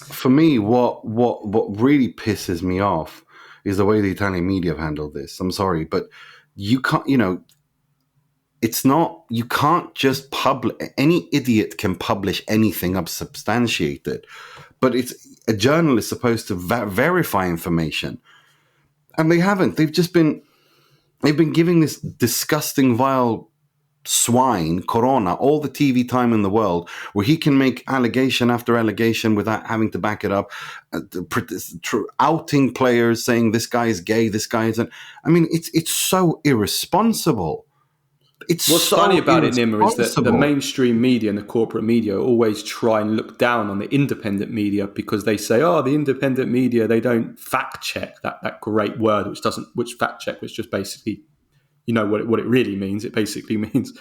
[SPEAKER 3] For me, what really pisses me off is the way the Italian media have handled this. I'm sorry, but you can't, it's not, you can't just any idiot can publish anything unsubstantiated, but it's a journalist supposed to verify information. And they haven't. They've been giving this disgusting, vile swine, Corona, all the TV time in the world, where he can make allegation after allegation without having to back it up, outing players, saying this guy is gay, this guy isn't. I mean, it's so irresponsible.
[SPEAKER 2] What's funny about it, Nima, is that the mainstream media and the corporate media always try and look down on the independent media because they say, the independent media, they don't fact check, that great word, which fact check, which just basically, what it really means. It basically means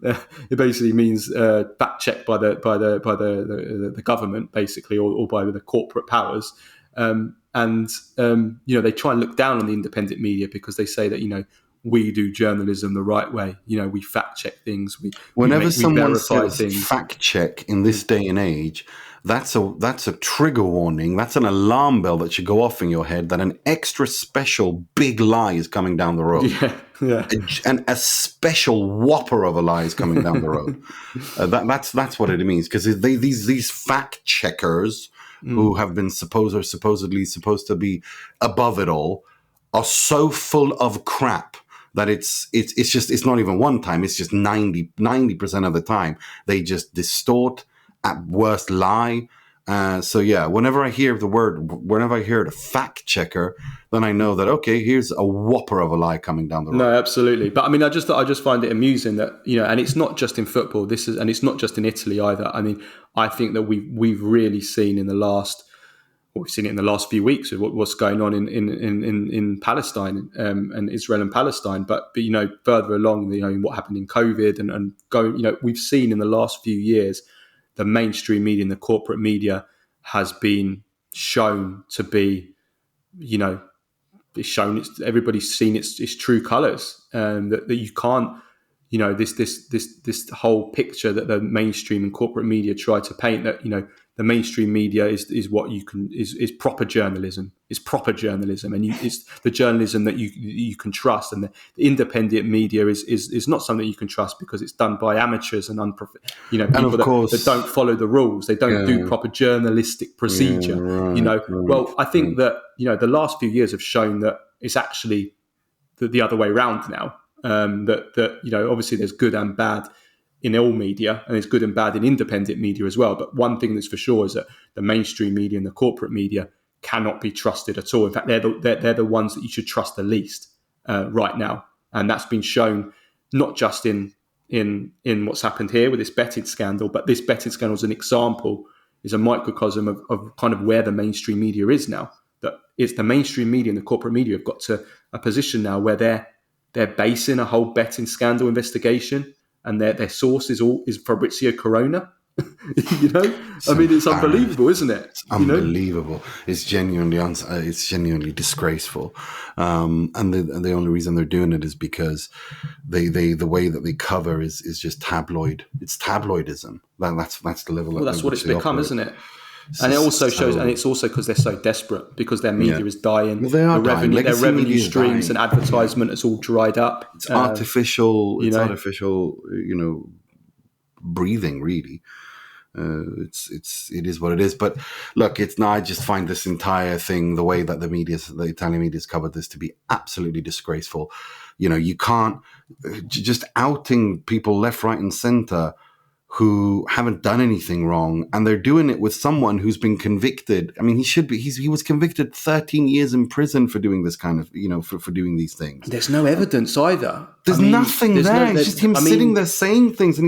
[SPEAKER 2] fact checked by the government, basically, or by the corporate powers. They try and look down on the independent media because they say that we do journalism the right way. We fact check things.
[SPEAKER 3] Whenever someone says things. Fact check in this day and age, that's a trigger warning. That's an alarm bell that should go off in your head that an extra special big lie is coming down the road.
[SPEAKER 2] Yeah.
[SPEAKER 3] And a special whopper of a lie is coming down the road. That's what it means, because these fact checkers who have been supposedly supposed to be above it all are so full of crap that it's not even one time. It's just 90% of the time they just distort, at worst lie. Whenever I hear the fact checker, then I know that, okay, here's a whopper of a lie coming down the road.
[SPEAKER 2] No, absolutely. But I mean, I just find it amusing that, and it's not just in football, and it's not just in Italy either. I mean, I think that we've really seen in the last few weeks with what's going on in Palestine and Israel and Palestine. But further along, what happened in COVID and going, we've seen in the last few years, the mainstream media and the corporate media has been shown to be, everybody's seen its true colours, that you can't, this whole picture that the mainstream and corporate media try to paint, that the mainstream media is what you can is proper journalism. It's proper journalism, and it's the journalism that you can trust. And the independent media is not something you can trust because it's done by amateurs and people that don't follow the rules. They don't do proper journalistic procedure. Well, I think that the last few years have shown that it's actually the other way around now. That obviously there's good and bad in all media, and it's good and bad in independent media as well. But one thing that's for sure is that the mainstream media and the corporate media cannot be trusted at all. In fact, they're the ones that you should trust the least right now, and that's been shown not just in what's happened here with this betting scandal, but this betting scandal is an example, is a microcosm of kind of where the mainstream media is now. That it's the mainstream media and the corporate media have got to a position now where they're basing a whole betting scandal investigation, and their source is Fabrizio Corona. I mean, it's unbelievable, isn't it?
[SPEAKER 3] It's unbelievable. It's genuinely disgraceful. And the only reason they're doing it is because the way that they cover is just tabloid. It's tabloidism. That's the level.
[SPEAKER 2] Well, that's what it's become, isn't it? And it also shows, and it's also because they're so desperate, because their media is dying.
[SPEAKER 3] Well, they are dying.
[SPEAKER 2] Their revenue streams and advertisement has all dried up.
[SPEAKER 3] It's artificial. It's artificial. Breathing, really. It is what it is. But look, I just find this entire thing, the way that the Italian media's covered this, to be absolutely disgraceful. You can't just outing people left, right, and centre who haven't done anything wrong, and they're doing it with someone who's been convicted. I mean, he was convicted 13 years in prison for doing this kind of, for doing these things.
[SPEAKER 2] There's no evidence either.
[SPEAKER 3] There's nothing there. It's just him sitting there saying things, and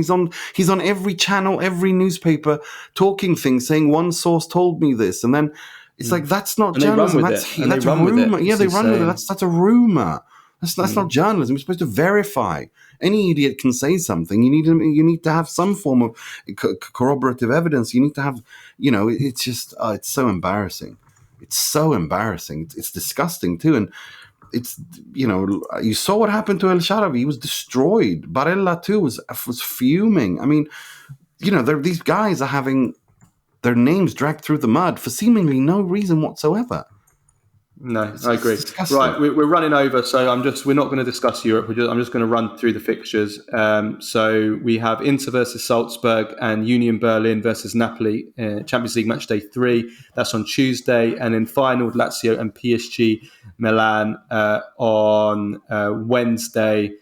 [SPEAKER 3] he's on every channel, every newspaper, talking things, saying one source told me this, and then it's like, that's not journalism. That's rumor. Yeah, they run with it. That's a rumor. That's not journalism. You're supposed to verify. Any idiot can say something. You need to have some form of corroborative evidence. You need to have, it's just, it's so embarrassing. It's so embarrassing. It's disgusting too. And it's, you saw what happened to El Shaarawy. He was destroyed. Barella too was fuming. I mean, these guys are having their names dragged through the mud for seemingly no reason whatsoever.
[SPEAKER 2] No, I agree. Right, we're running over, so we're not going to discuss Europe. I'm just going to run through the fixtures. So we have Inter versus Salzburg and Union Berlin versus Napoli, Champions League match day 3. That's on Tuesday, and then final Lazio and PSG Milan on Wednesday.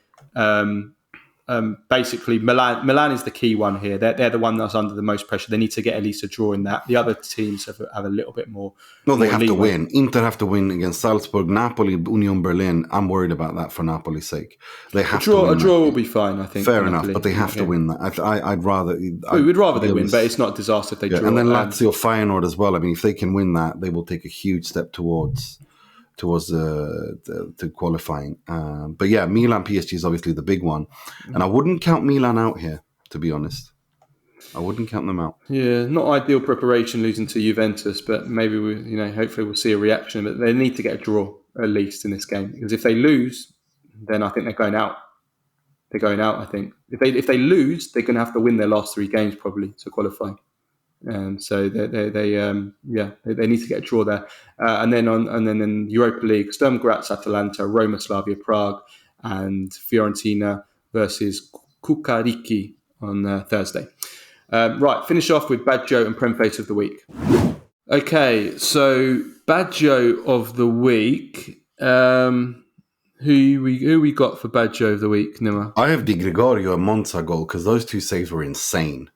[SPEAKER 2] Basically, Milan is the key one here. They're the one that's under the most pressure. They need to get at least a draw in that. The other teams have a little bit more.
[SPEAKER 3] No, they have to win. Inter have to win against Salzburg, Napoli, Union Berlin. I'm worried about that for Napoli's sake. They have to win.
[SPEAKER 2] A draw will be fine, I think.
[SPEAKER 3] Fair enough, but they have to win that. I'd rather.
[SPEAKER 2] We'd rather they win, but it's not a disaster if they draw.
[SPEAKER 3] And then Lazio, Feyenoord as well. I mean, if they can win that, they will take a huge step towards the qualifying. But yeah, Milan PSG is obviously the big one. And I wouldn't count Milan out here, to be honest. I wouldn't count them out.
[SPEAKER 2] Yeah, not ideal preparation losing to Juventus, but maybe hopefully we'll see a reaction. But they need to get a draw at least in this game, because if they lose, then I think they're going out. They're going out. I think if they lose, they're going to have to win their last 3 games probably to qualify. So they need to get a draw there, and then in Europa League, Sturm Graz, Atalanta, Roma, Slavia Prague, and Fiorentina versus Kukariki on Thursday. Right, finish off with Baggio and Premface of the week. Okay, so Baggio of the week. Who we got for Baggio of the week, Nima?
[SPEAKER 3] I have Di Gregorio and Monza goal, because those 2 saves were insane.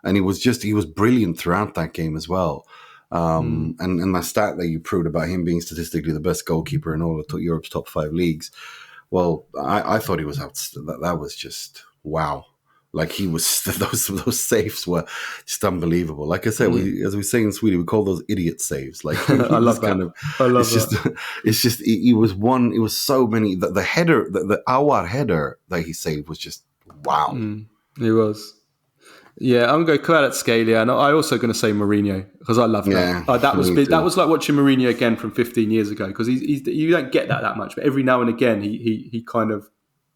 [SPEAKER 3] And he was brilliant throughout that game as well. And that stat that you proved about him being statistically the best goalkeeper in all of Europe's top 5 leagues. Well, I thought he was out. That was just wow. Like he was, those saves were just unbelievable. Like I said, as we say in Sweden, we call those idiot saves. Like
[SPEAKER 2] I love that. I love that.
[SPEAKER 3] It's just it was one. It was so many. The header, the Aouar header that he saved was just wow.
[SPEAKER 2] It was. Yeah, I'm going to go Kvaratskhelia, and I also going to say Mourinho, because I love that. That was like watching Mourinho again from 15 years ago, because you don't get that much, but every now and again he kind of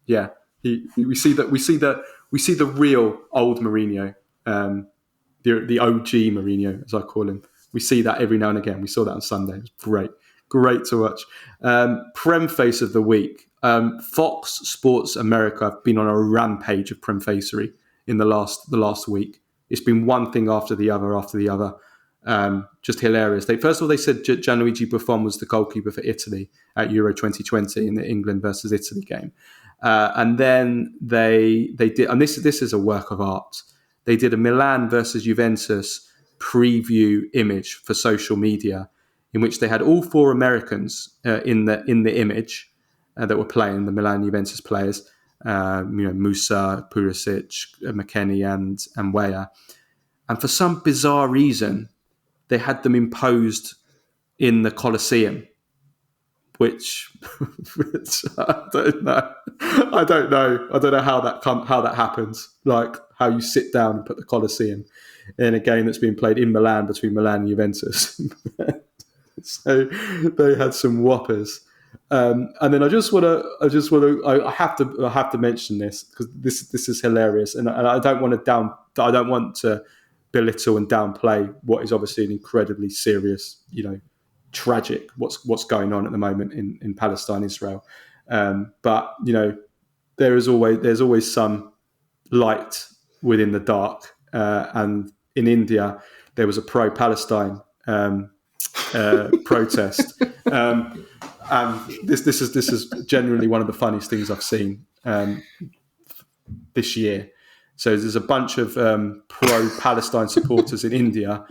[SPEAKER 2] we see the real old Mourinho, the OG Mourinho as I call him. We see that every now and again. We saw that on Sunday. It was great to watch. Premface of the week. Fox Sports America have been on a rampage of Premfacery in the last week. It's been one thing after the other. Just hilarious. First of all, they said Gianluigi Buffon was the goalkeeper for Italy at Euro 2020 in the England versus Italy game. And then they did, and this is a work of art. They did a Milan versus Juventus preview image for social media, in which they had all 4 Americans in the image that were playing, the Milan Juventus players. Musa, Pulisic, McKennie, and Weah. And for some bizarre reason, they had them imposed in the Colosseum, which I don't know. I don't know how that happens. Like how you sit down and put the Colosseum in a game that's being played in Milan between Milan and Juventus. So they had some whoppers. And then I have to mention this, because this is hilarious, and I don't want to belittle and downplay what is obviously an incredibly serious, tragic what's going on at the moment in Palestine, Israel. But there's always some light within the dark. And in India, there was a pro-Palestine protest. And this is generally one of the funniest things I've seen this year. So there's a bunch of pro-Palestine supporters in India,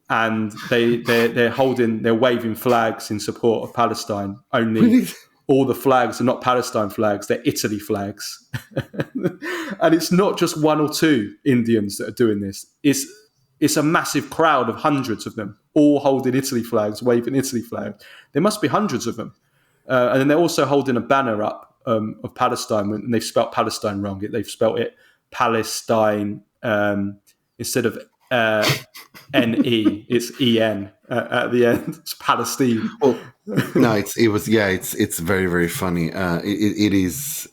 [SPEAKER 2] and they're waving flags in support of Palestine. Only all the flags are not Palestine flags; they're Italy flags. And it's not just one or two Indians that are doing this. It's a massive crowd of hundreds of them, all holding Italy flags, waving Italy flags. There must be hundreds of them. And then they're also holding a banner up of Palestine, and they've spelt Palestine wrong. They've spelt it Palestine instead of N-E. It's E-N at the end. It's Palestine.
[SPEAKER 3] Well, no, it's very, very funny. It is.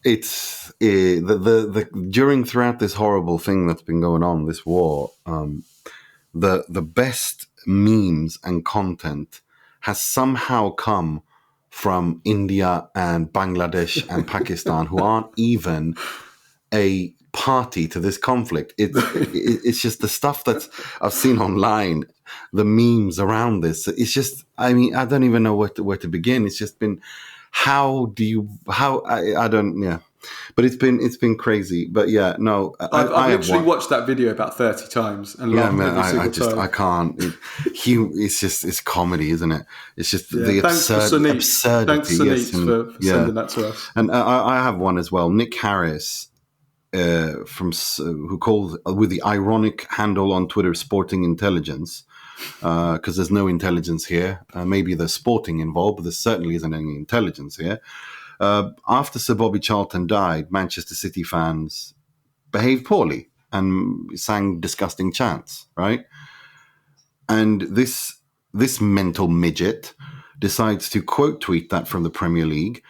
[SPEAKER 3] It's throughout this horrible thing that's been going on, this war, the best memes and content has somehow come from India and Bangladesh and Pakistan, who aren't even a party to this conflict. It's just the stuff that I've seen online, the memes around this. It's just, I mean, I don't even know where to begin. It's just been, I don't, yeah. But it's been crazy. But yeah, no,
[SPEAKER 2] I've literally watched that video about 30 times and laughed every single time.
[SPEAKER 3] I can't. It's comedy, isn't it? It's just the absurdity.
[SPEAKER 2] Thanks, Sunit, for sending that to us.
[SPEAKER 3] And I have one as well. Nick Harris, who called with the ironic handle on Twitter "Sporting Intelligence," because there's no intelligence here. Maybe there's sporting involved, but there certainly isn't any intelligence here. After Sir Bobby Charlton died, Manchester City fans behaved poorly and sang disgusting chants, right? And this mental midget decides to quote tweet that from the Premier League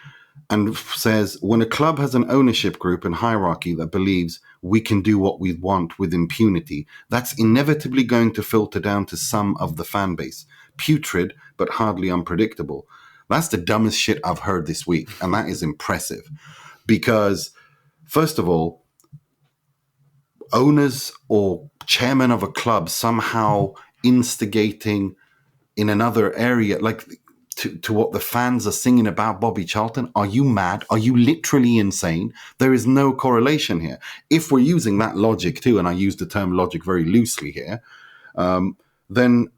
[SPEAKER 3] and says, when a club has an ownership group and hierarchy that believes we can do what we want with impunity, that's inevitably going to filter down to some of the fan base. Putrid, but hardly unpredictable. That's the dumbest shit I've heard this week, and that is impressive. Because, first of all, owners or chairman of a club somehow instigating in another area, like to what the fans are singing about Bobby Charlton. Are you mad? Are you literally insane? There is no correlation here. If we're using that logic too, and I use the term logic very loosely here, then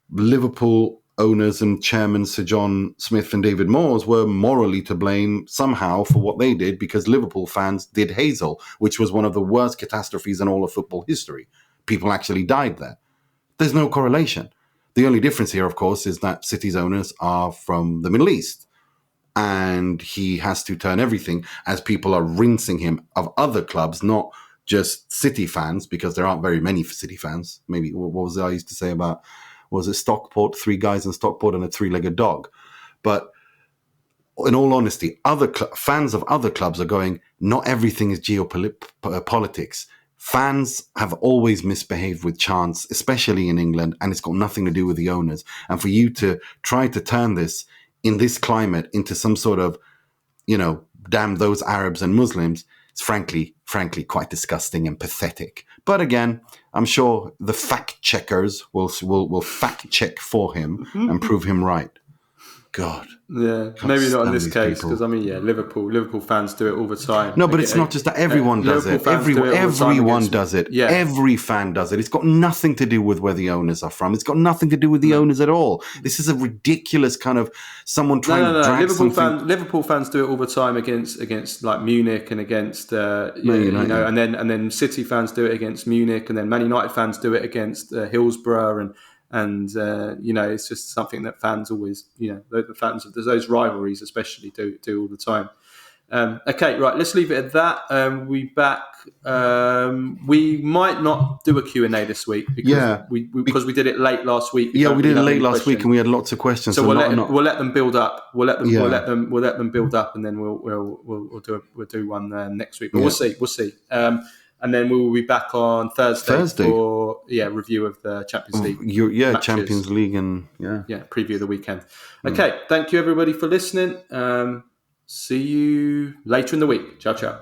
[SPEAKER 3] Liverpool owners and chairman Sir John Smith and David Moyes were morally to blame somehow for what they did, because Liverpool fans did Hazel, which was one of the worst catastrophes in all of football history. People actually died there. There's no correlation. The only difference here, of course, is that City's owners are from the Middle East, and he has to turn everything as people are rinsing him of other clubs, not just City fans, because there aren't very many City fans. Maybe, what was it I used to say about, was it Stockport, 3 guys in Stockport and a 3-legged dog? But in all honesty, fans of other clubs are going, not everything is geopolitics. Fans have always misbehaved with chants, especially in England, and it's got nothing to do with the owners. And for you to try to turn this, in this climate, into some sort of, damn those Arabs and Muslims, it's frankly quite disgusting and pathetic. But again, I'm sure the fact checkers will fact check for him and prove him right. God.
[SPEAKER 2] Yeah, maybe not in this case, because Liverpool fans do it all the time.
[SPEAKER 3] No, but it's not just that. Everyone does it. Everyone does it.
[SPEAKER 2] Yeah.
[SPEAKER 3] Every fan does it. It's got nothing to do with where the owners are from. It's got nothing to do with the owners at all. This is a ridiculous kind of someone trying to drag
[SPEAKER 2] Liverpool fans do it all the time against like Munich and against and then City fans do it against Munich, and then Man United fans do it against Hillsborough and it's just something that fans always, the fans of those rivalries especially do all the time. Okay, right, let's leave it at that. We back. We might not do a Q&A this week because we did it late last week.
[SPEAKER 3] We did it late last week and we had lots of questions.
[SPEAKER 2] So we'll let them build up. We'll let them build up, and then we'll do one next week. But we'll see. And then we will be back on Thursday for review of the Champions League. Matches.
[SPEAKER 3] Champions League and
[SPEAKER 2] preview of the weekend. Okay, thank you everybody for listening. See you later in the week. Ciao, ciao.